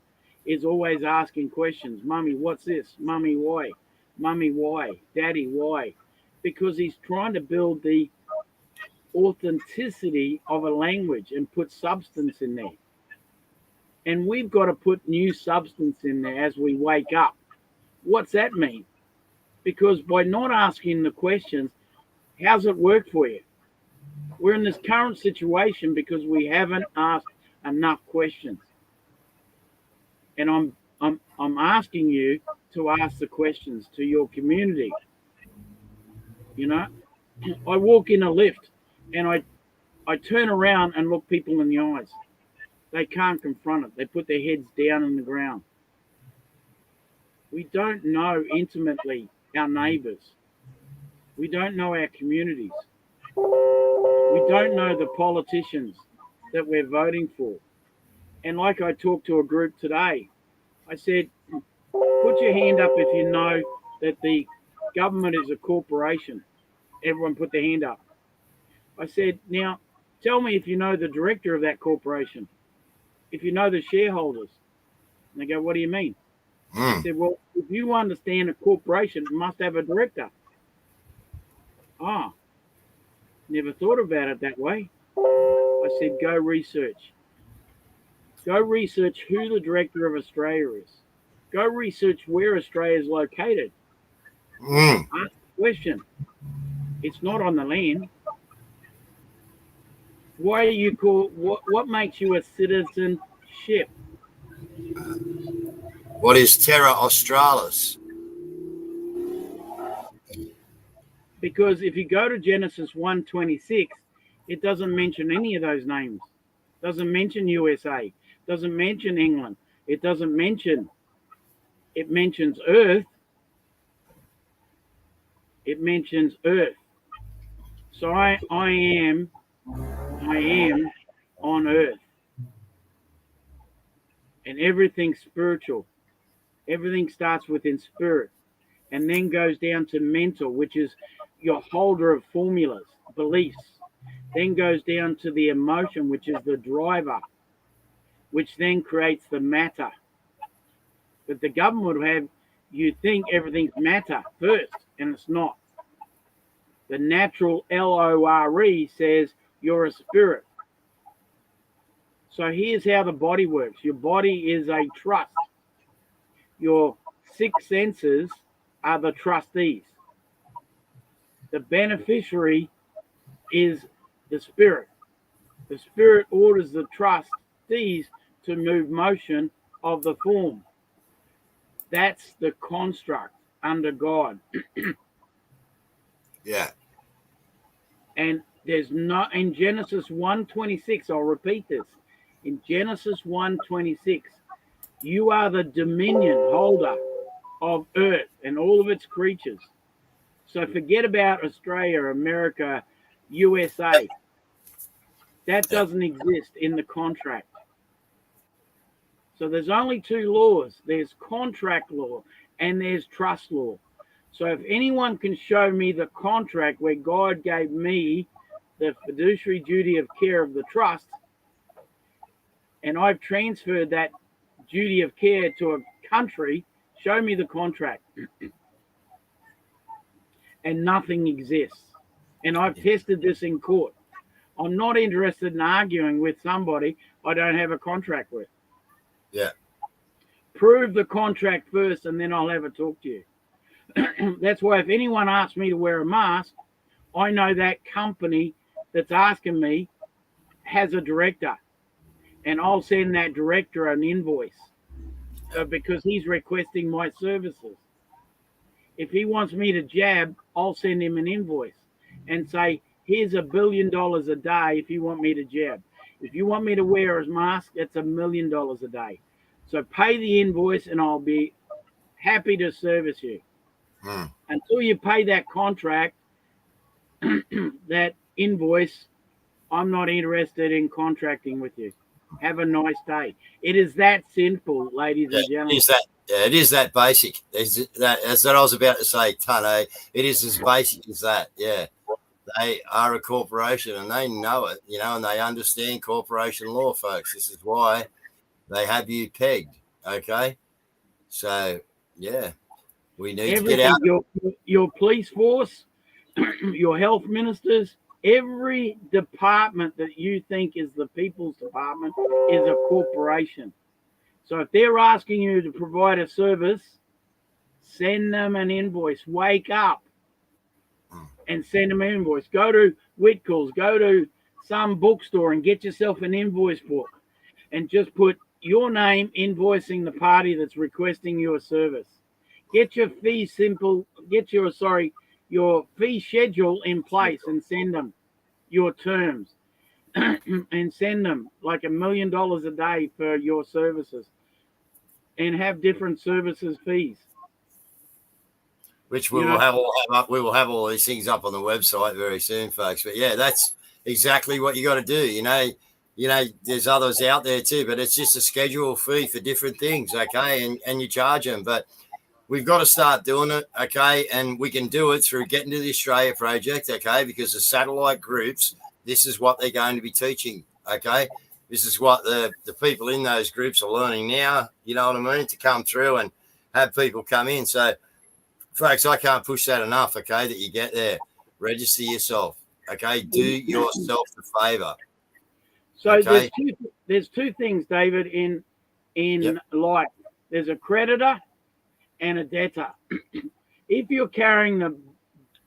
is always asking questions. Mummy, what's this? Mummy, why? Mummy, why? Daddy, why? Because he's trying to build the authenticity of a language and put substance in there. And we've got to put new substance in there as we wake up. What's that mean? Because by not asking the questions, how's it work for you? We're in this current situation because we haven't asked enough questions. And I'm asking you to ask the questions to your community. You know, I walk in a lift and I turn around and look people in the eyes. They can't confront it. They put their heads down in the ground. We don't know intimately our neighbours. We don't know our communities. We don't know the politicians that we're voting for. And like I talked to a group today, I said, put your hand up if you know that the government is a corporation. Everyone put their hand up. I said, now, tell me if you know the director of that corporation, if you know the shareholders. And they go, what do you mean? I said, well, if you understand a corporation, it must have a director. Never thought about it that way. I said, go research. Go research who the director of Australia is. Go research where Australia is located. Ask the question. It's not on the land. Why are you called? What makes you a citizenship? What is Terra Australis? Because if you go to Genesis 1:26, it doesn't mention any of those names. It doesn't mention USA. It doesn't mention England. It doesn't mention. It mentions Earth. It mentions Earth. So I am on Earth. And everything's spiritual. Everything starts within spirit and then goes down to mental, which is your holder of formulas, beliefs. Then goes down to the emotion, which is the driver, which then creates the matter. But the government would have you think everything's matter first, and it's not. The natural LORE says you're a spirit. So here's how the body works. Your body is a trust. Your 6 senses are the trustees. The beneficiary is the spirit. The spirit orders the trustees to move motion of the form. That's the construct under God. Yeah. And there's not in Genesis 1:26, I'll repeat this. In Genesis 1:26, you are the dominion holder of earth and all of its creatures. So forget about Australia, America, USA. That doesn't exist in the contract. So there's only 2 laws. There's contract law and there's trust law. So if anyone can show me the contract where God gave me the fiduciary duty of care of the trust, and I've transferred that duty of care to a country, show me the contract. And nothing exists. And I've tested this in court. I'm not interested in arguing with somebody I don't have a contract with. Yeah. Prove the contract first, and then I'll have a talk to you. That's why if anyone asks me to wear a mask, I know that company that's asking me has a director. and I'll send that director an invoice because he's requesting my services. If he wants me to jab, I'll send him an invoice and say, here's $1 billion a day if you want me to jab. If you want me to wear a mask, it's $1 million a day. So pay the invoice and I'll be happy to service you. Until you pay that contract, that invoice, I'm not interested in contracting with you. Have a nice day. It is that simple, ladies and gentlemen. It is that basic. That's what I was about to say, Tane. It is as basic as that. Yeah. They are a corporation and they know it, and they understand corporation law, folks. This is why they have you pegged. Okay. So, yeah, we need to get out. Your police force, your health ministers, every department that you think is the people's department is a corporation. So if they're asking you to provide a service, send them an invoice. Wake up and send them an invoice. Go to Whitcoulls, go to some bookstore and get yourself an invoice book and just put your name invoicing the party that's requesting your service. Get your fee your fee schedule in place and send them your terms and send them like $1 million a day for your services and have different services fees. Which we will have all these things up on the website very soon, folks. But yeah, that's exactly what you got to do. There's others out there too, but it's just a schedule fee for different things, okay? And you charge them, but we've got to start doing it, okay? And we can do it through Getting to the Australia Project, okay? Because the satellite groups, this is what they're going to be teaching, okay? This is what the people in those groups are learning now, you know what I mean, to come through and have people come in. So, folks, I can't push that enough, okay, that you get there. Register yourself, okay? Do yourself the favour. So okay? there's two things, David, in life. There's a creditor and a debtor. If you're carrying the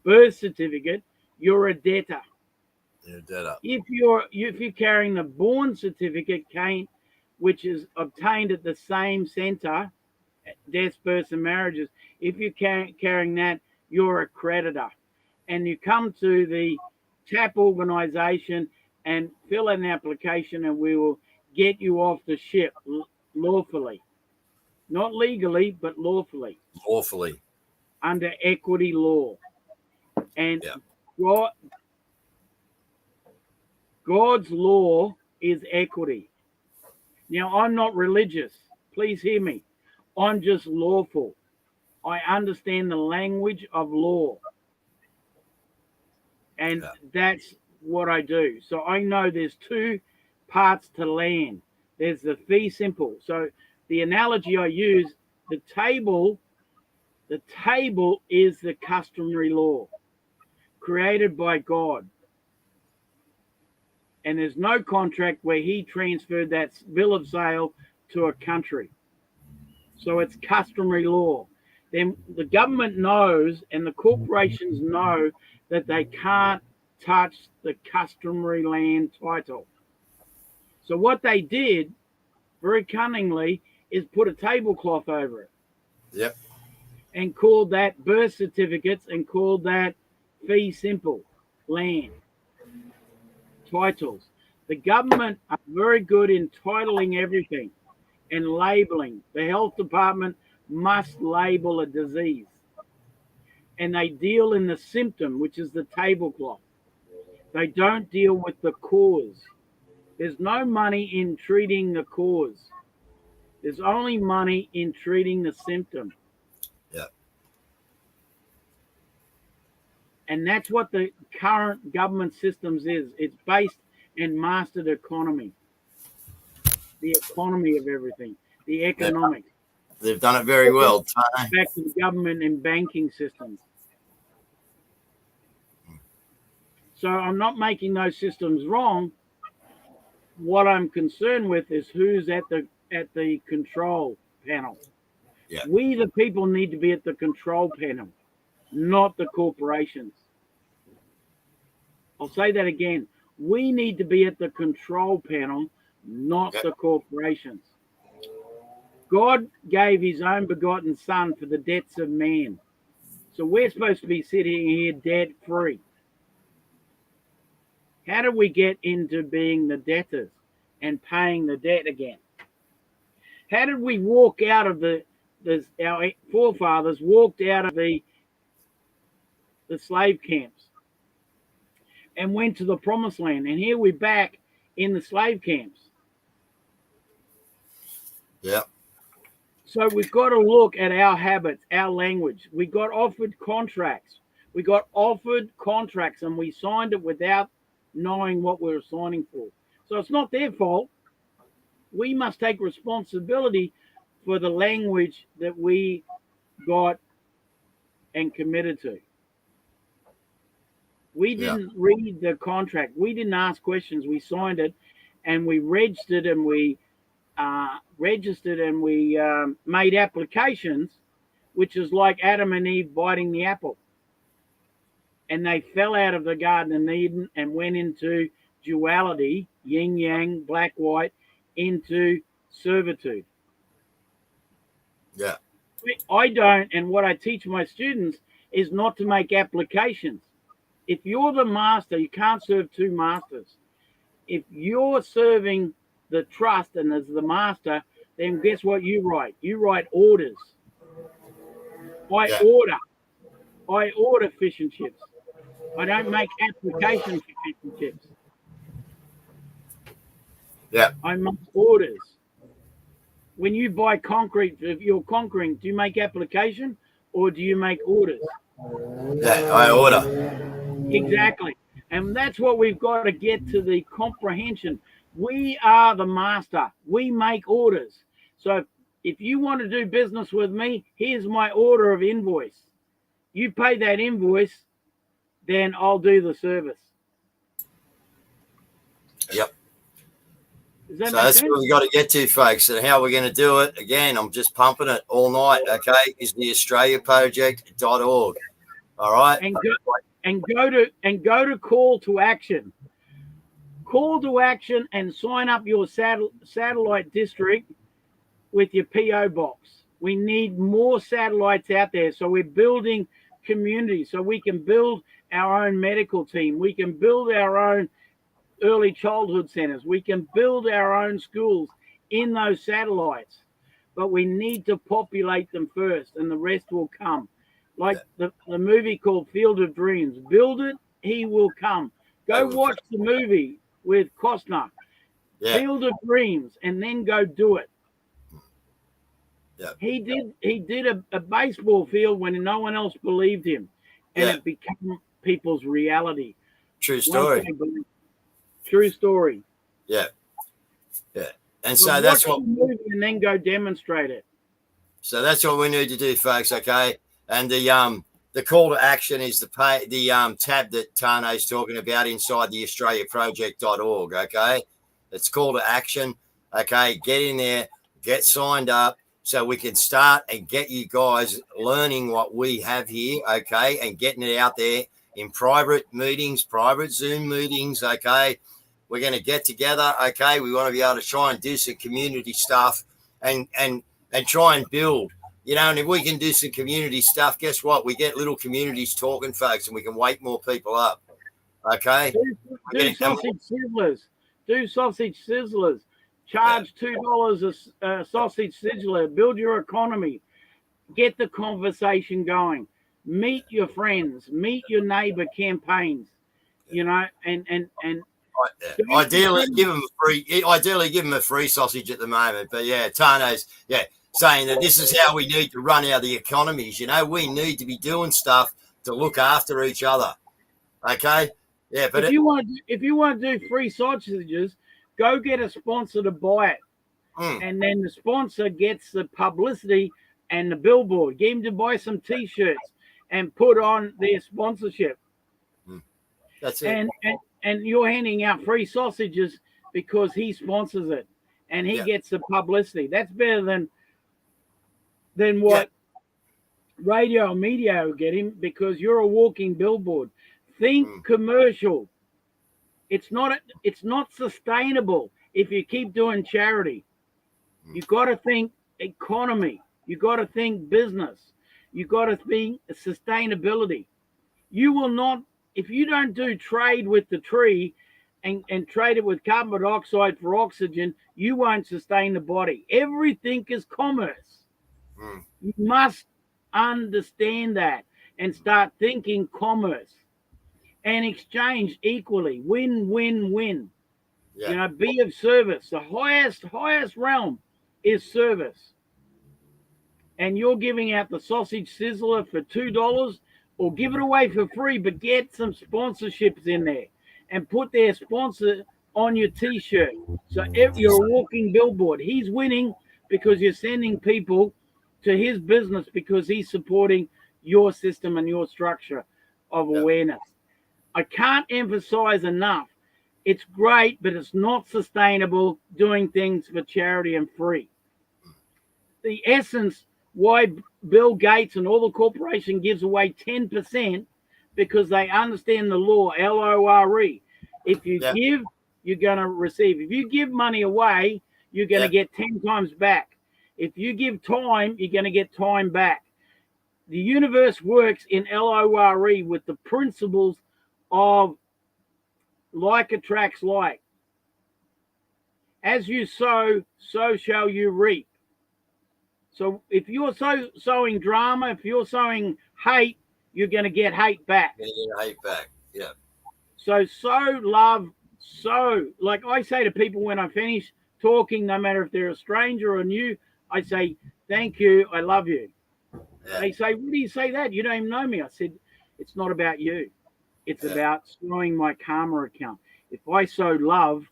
birth certificate, you're a debtor. You're a debtor. If you're carrying the born certificate, which is obtained at the same centre, deaths, births, and marriages, if you're carrying that, you're a creditor. And you come to the TAP organisation and fill out an application and we will get you off the ship lawfully. Not legally, but lawfully. Lawfully. Under equity law. And God's law is equity. Now, I'm not religious. Please hear me. I'm just lawful. I understand the language of law. And that's what I do. So I know there's two parts to land. There's the fee simple. So the analogy I use, the table is the customary law created by God. And there's no contract where he transferred that bill of sale to a country. So it's customary law. Then the government knows and the corporations know that they can't touch the customary land title. So what they did very cunningly is put a tablecloth over it. Yep. And called that birth certificates and called that fee simple land titles. The government are very good in titling everything and labeling. The health department must label a disease. And they deal in the symptom, which is the tablecloth. They don't deal with the cause. There's no money in treating the cause. There's only money in treating the symptom. Yeah. And that's what the current government systems is. It's based in mastered economy. The economy of everything. The economics. They've done it very well. Back to the government and banking systems. So I'm not making those systems wrong. What I'm concerned with is who's at the control panel. Yeah. We, the people, need to be at the control panel, not the corporations. I'll say that again. We need to be at the control panel, not Yep. the corporations. God gave his own begotten son for the debts of man. So we're supposed to be sitting here debt free. How do we get into being the debtors and paying the debt again? How did we walk out of our forefathers walked out of the slave camps and went to the promised land, and here we're back in the slave camps. Yeah. So we've got to look at our habits, our language. We got offered contracts. We got offered contracts and we signed it without knowing what we were signing for. So it's not their fault. We must take responsibility for the language that we got and committed to. We didn't read the contract. We didn't ask questions. We signed it and we registered and we made applications, which is like Adam and Eve biting the apple. And they fell out of the Garden of Eden and went into duality, yin yang, black white, into servitude. Yeah. I don't, and what I teach my students is not to make applications. If you're the master, you can't serve two masters. If you're serving the trust and as the master, then guess what you write? You write orders. I order fish and chips. I don't make applications for fish and chips. Yeah. I make orders. When you buy concrete, if you're conquering, do you make application or do you make orders? Yeah, I order. Exactly. And that's what we've got to get to, the comprehension. We are the master. We make orders. So if you want to do business with me, here's my order of invoice. You pay that invoice, then I'll do the service. Yep. Does that So make that's sense? what we got to get to, folks. And how we're going to do it, again, I'm just pumping it all night, okay, is the australiaproject.org. All right? And go to call to action. Call to action and sign up your satellite district with your PO box. We need more satellites out there. So we're building communities so we can build our own medical team. We can build our own early childhood centers. We can build our own schools in those satellites. But we need to populate them first and the rest will come. Like the movie called Field of Dreams. Build it, he will come. Go watch the movie with Costner. Yeah. Field of Dreams, and then go do it. Yeah. He did a baseball field when no one else believed him, and it became people's reality. True story. True story. Yeah. Yeah. And so that's what, and then go demonstrate it. so that's what we need to do, folks. Okay. And the call to action is the tab that Tane's talking about inside the australiaproject.org. Okay. It's call to action. Okay. Get in there, get signed up so we can start and get you guys learning what we have here. Okay. And getting it out there in private meetings, private Zoom meetings. Okay. We're going to get together. Okay. We want to be able to try and do some community stuff and try and build. You know, and if we can do some community stuff, guess what? We get little communities talking, folks, and we can wake more people up. Okay? Do sausage sizzlers. Do sausage sizzlers. Charge $2 a sausage sizzler. Build your economy. Get the conversation going. Meet your friends. Meet your neighbor campaigns. You know, and ideally give them a free sausage at the moment. But yeah, Tane's saying that this is how we need to run the economies. You know, we need to be doing stuff to look after each other. Okay? Yeah, but if you want to do free sausages, go get a sponsor to buy it. And then the sponsor gets the publicity and the billboard. Get him to buy some T-shirts and put on their sponsorship. That's it. And you're handing out free sausages because he sponsors it and he gets the publicity. That's better than what radio and media are getting, because you're a walking billboard. Think commercial. It's not sustainable. if you keep doing charity. You got to think economy. You got to think business. You got to think sustainability. You will not, if you don't do trade with the tree and trade it with carbon dioxide for oxygen, you won't sustain the body. Everything is commerce. You must understand that and start thinking commerce and exchange equally. Win, win, win. Yeah. You know, be of service. The highest realm is service. And you're giving out the sausage sizzler for $2, or give it away for free, but get some sponsorships in there and put their sponsor on your t-shirt. So you're a walking billboard. He's winning because you're sending people to his business because he's supporting your system and your structure of awareness. I can't emphasize enough. It's great, but it's not sustainable doing things for charity and free. The essence why Bill Gates and all the corporation gives away 10% because they understand the law, LORE. If you give, you're going to receive. If you give money away, you're going to get 10 times back. If you give time, you're going to get time back. The universe works in LORE with the principles of like attracts like. As you sow, so shall you reap. So if you're sowing drama, if you're sowing hate, you're going to get hate back. Hate back, yeah. So sow love, sow. Like I say to people when I finish talking, no matter if they're a stranger or new, I say, thank you, I love you. Yeah. They say, what do you say that? You don't even know me. I said, it's not about you. It's about sowing my karma account. If I sow love,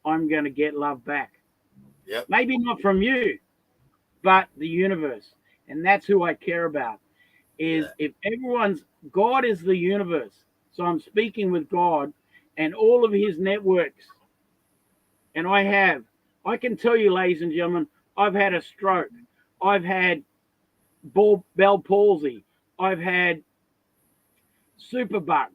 I'm going to get love back. Yep. Maybe not from you, but the universe. And that's who I care about. Is if everyone's, God is the universe. So I'm speaking with God and all of his networks. And I can tell you, ladies and gentlemen, I've had a stroke. I've had Bell palsy. I've had superbugs,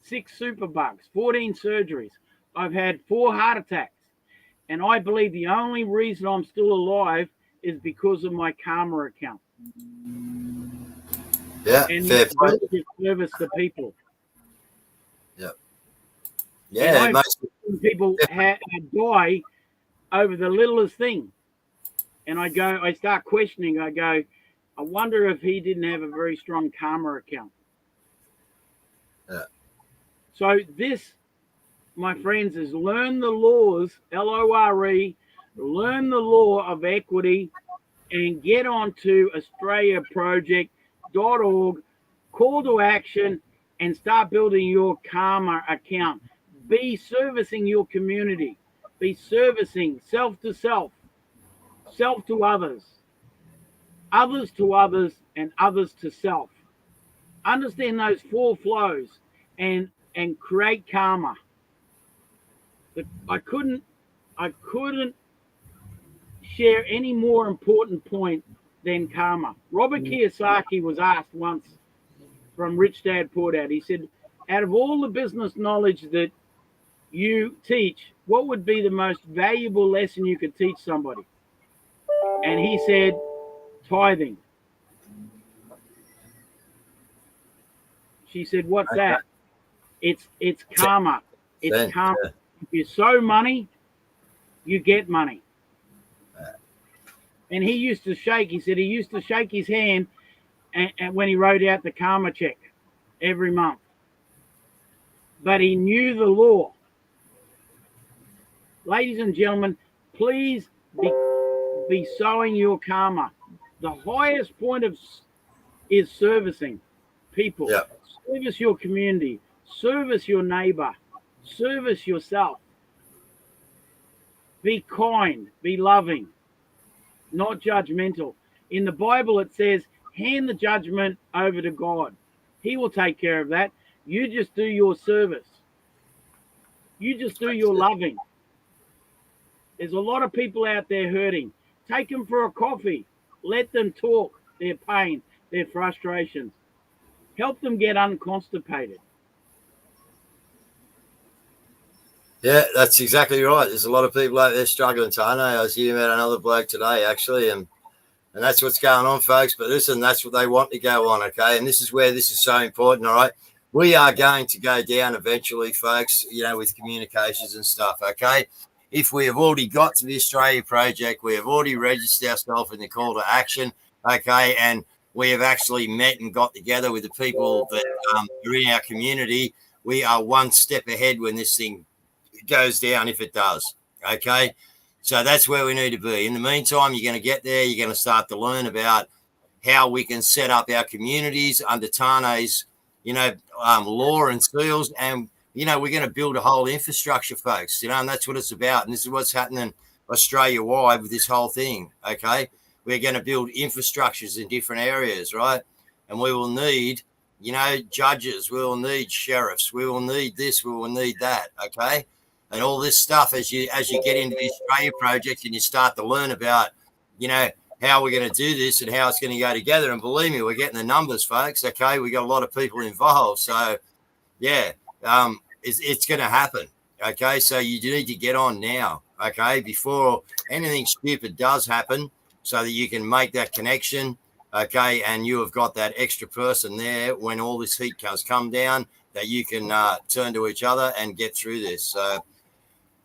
6 superbugs, 14 surgeries. I've had 4 heart attacks. And I believe the only reason I'm still alive is because of my karma account. Yeah, and fair play. service to people. Yeah. Yeah, most people die over the littlest thing. And I start questioning. I go, I wonder if he didn't have a very strong karma account. Yeah. So this, my friends, is learn the laws, LORE, learn the law of equity, and get onto AustraliaProject.org, call to action, and start building your karma account. Be servicing your community. Be servicing self to self, self to others, others to others, and others to self. Understand those 4 flows and create karma. I couldn't share any more important point than karma. Robert Kiyosaki was asked once from Rich Dad Poor Dad. He said, out of all the business knowledge that you teach, what would be the most valuable lesson you could teach somebody? And he said, tithing. She said, what's that? It's karma. It's karma. If you sow money, you get money. And he used to shake. He said he used to shake his hand and when he wrote out the karma check every month. But he knew the law. Ladies and gentlemen, please be sowing your karma. The highest point is servicing people. Yeah. Service your community. Service your neighbor. Service yourself. Be kind. Be loving. Not judgmental. In the Bible, it says, hand the judgment over to God. He will take care of that. You just do your service. You just do your loving. There's a lot of people out there hurting. Take them for a coffee. Let them talk their pain, their frustrations. Help them get unconstipated. Yeah, that's exactly right. There's a lot of people out there struggling, Tano. I was hearing about another bloke today, actually, and that's what's going on, folks. But listen, that's what they want to go on, okay? And this is where this is so important, all right? We are going to go down eventually, folks, with communications and stuff, okay? If we have already got to the Australia Project, we have already registered ourselves in the call to action, okay? And we have actually met and got together with the people that are in our community. We are one step ahead when this thing goes down, if it does, okay? So that's where we need to be. In the meantime, you're going to get there. You're going to start to learn about how we can set up our communities under Tane's, law and seals. And, we're going to build a whole infrastructure, folks, and that's what it's about. And this is what's happening Australia-wide with this whole thing, okay? We're going to build infrastructures in different areas, right? And we will need, judges. We will need sheriffs. We will need this. We will need that, okay? And all this stuff as you get into the Australia Project and you start to learn about, how we're going to do this and how it's going to go together. And believe me, we're getting the numbers, folks. Okay, we got a lot of people involved. So, yeah, it's going to happen. Okay, so you need to get on now. Okay, before anything stupid does happen, so that you can make that connection. Okay, and you have got that extra person there when all this heat does come down that you can turn to each other and get through this. So.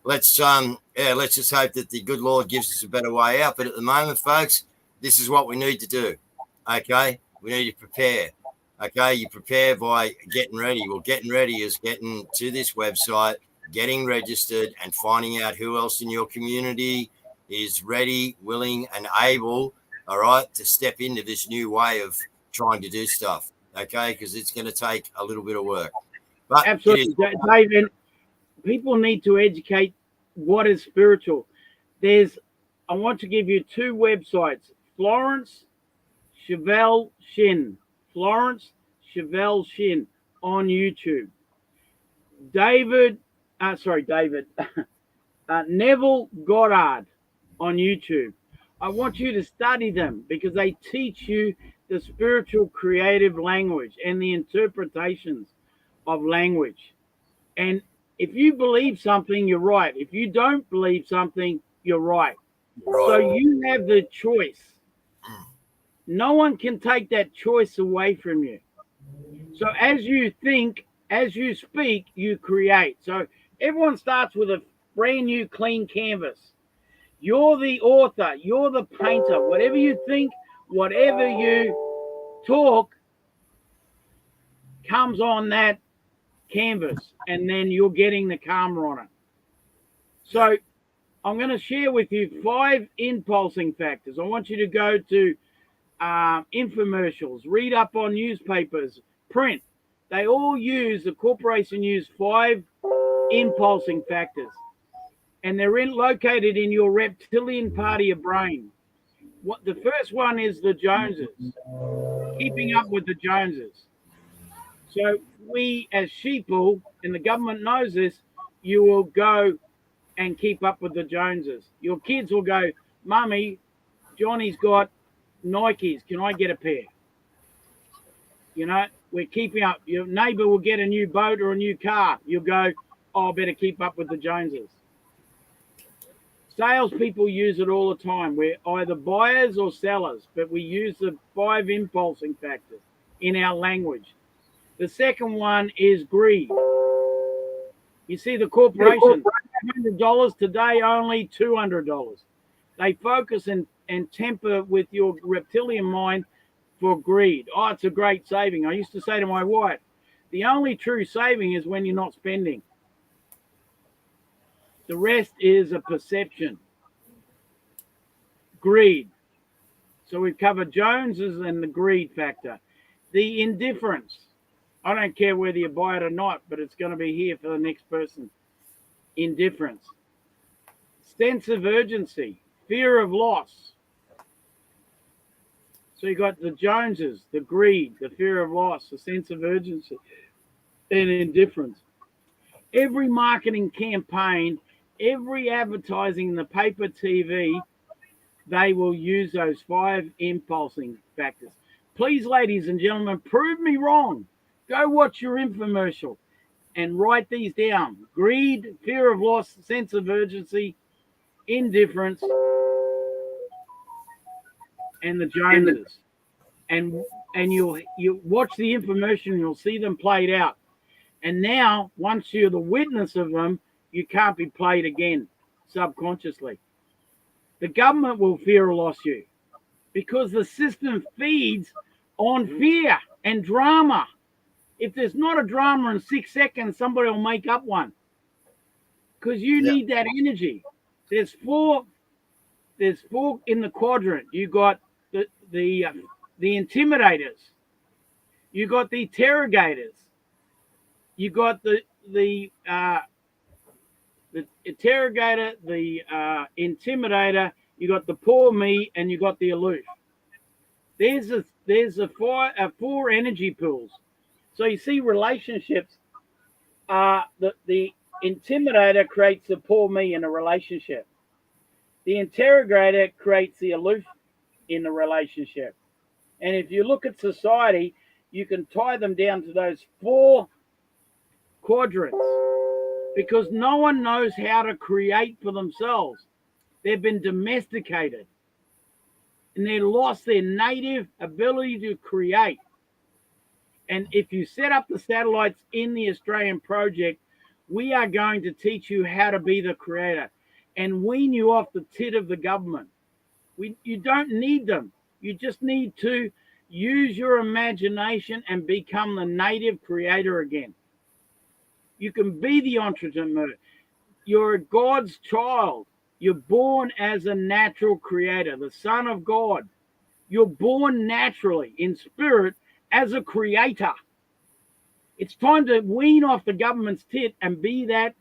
Let's just hope that the good Lord gives us a better way out. But at the moment, folks, this is what we need to do. Okay, we need to prepare. Okay, you prepare by getting ready. Well, getting ready is getting to this website, getting registered, and finding out who else in your community is ready, willing, and able. All right, to step into this new way of trying to do stuff. Okay, because it's going to take a little bit of work. But absolutely, David. People need to educate what is spiritual. I want to give you two websites, Florence Chevelle Shin on YouTube. Neville Goddard on YouTube. I want you to study them because they teach you the spiritual creative language and the interpretations of language. And if you believe something, you're right. If you don't believe something, you're right. So you have the choice. No one can take that choice away from you. So as you think, as you speak, you create. So everyone starts with a brand new clean canvas. You're the author. You're the painter. Whatever you think, whatever you talk comes on that canvas, and then you're getting the karma on it. So I'm going to share with you 5 impulsing factors. I want you to go to infomercials, read up on newspapers, print. The corporation use 5 impulsing factors, and they're located in your reptilian part of your brain. The first one is the Joneses, keeping up with the Joneses. So we as sheeple, and the government knows this, you will go and keep up with the Joneses. Your kids will go, Mummy, Johnny's got Nikes. Can I get a pair? We're keeping up. Your neighbor will get a new boat or a new car. You'll go, oh, I better keep up with the Joneses. Salespeople use it all the time. We're either buyers or sellers, but we use the 5 impulsing factors in our language. The second one is greed. You see, the corporation, $100 today, only $200. They focus and temper with your reptilian mind for greed. Oh, it's a great saving. I used to say to my wife, the only true saving is when you're not spending. The rest is a perception. Greed. So we've covered Joneses and the greed factor. The indifference. I don't care whether you buy it or not, but it's going to be here for the next person. Indifference. Sense of urgency. Fear of loss. So you got the Joneses, the greed, the fear of loss, the sense of urgency, and indifference. Every marketing campaign, every advertising in the paper, TV, they will use those 5 impulsing factors. Please, ladies and gentlemen, prove me wrong. Go watch your infomercial. and write these down. Greed, fear of loss, sense of urgency, indifference, and the Joneses. And you watch the information, you'll see them played out. And now, once you're the witness of them, you can't be played again subconsciously. The government will fear or loss you because the system feeds on fear and drama. If there's not a drama in 6 seconds, somebody will make up one because you need that energy. There's four in the quadrant. You got the intimidators. You got the interrogators. You got the interrogator, the intimidator. You got the poor me, and you got the aloof. There's four energy pools. So you see, relationships. The intimidator creates the poor me in a relationship. The interrogator creates the aloof in the relationship. And if you look at society, you can tie them down to those four quadrants because no one knows how to create for themselves. They've been domesticated and they lost their native ability to create. And if you set up the satellites in the Australian project, we are going to teach you how to be the creator and wean you off the tit of the government. You don't need them. You just need to use your imagination and become the native creator again. You can be the entrepreneur. You're God's child. You're born as a natural creator, the Son of God. You're born naturally in spirit as a creator. It's time to wean off the government's tit and be that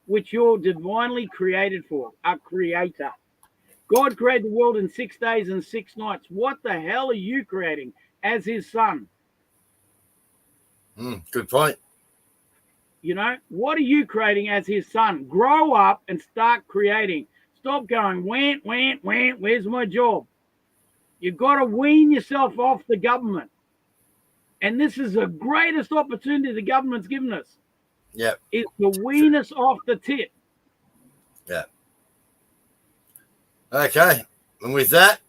which you're divinely created for, a creator. God created the world in 6 days and 6 nights. What the hell are you creating as his son? Good point. You know, what are you creating as his son? Grow up and start creating. Stop going, where's my job? You've got to wean yourself off the government. And this is the greatest opportunity the government's given us. Yeah. It's to wean us off the tit. Yeah. Okay. And with that,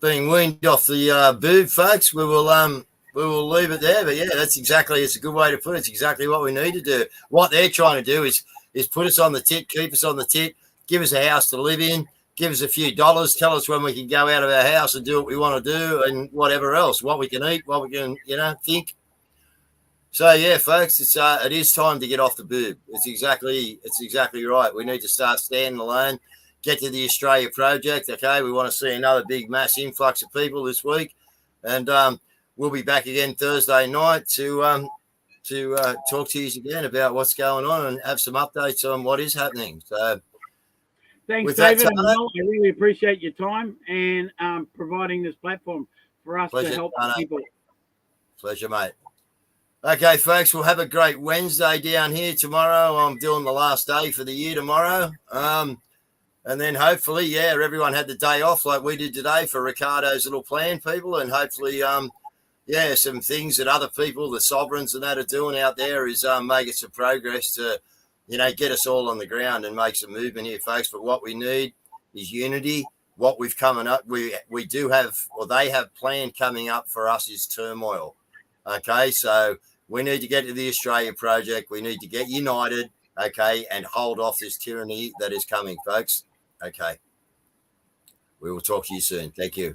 being weaned off the boob, folks, we will leave it there. But yeah, it's a good way to put it. It's exactly what we need to do. What they're trying to do is put us on the tit, keep us on the tit, give us a house to live in, give us a few dollars, tell us when we can go out of our house and do what we want to do and whatever else, what we can eat, what we can, think. So yeah, folks, it is time to get off the boob. It's exactly right. We need to start standing alone, get to the Australia project. Okay, we want to see another big mass influx of people this week, and we'll be back again Thursday night to talk to you again about what's going on and have some updates on what is happening. So thanks, David. And Mel, I really appreciate your time and providing this platform for us to help people. Pleasure, mate. Okay, folks, we'll have a great Wednesday down here tomorrow. I'm doing the last day for the year tomorrow. And then hopefully, everyone had the day off like we did today for Ricardo's little plan, people. And hopefully, some things that other people, the sovereigns and that are doing out there is making some progress to, get us all on the ground and make some movement here, folks. But what we need is unity. What we've coming up, we do have, or they have planned coming up for us is turmoil. Okay, so we need to get to the Australia project. We need to get united, okay, and hold off this tyranny that is coming, folks. Okay. We will talk to you soon. Thank you.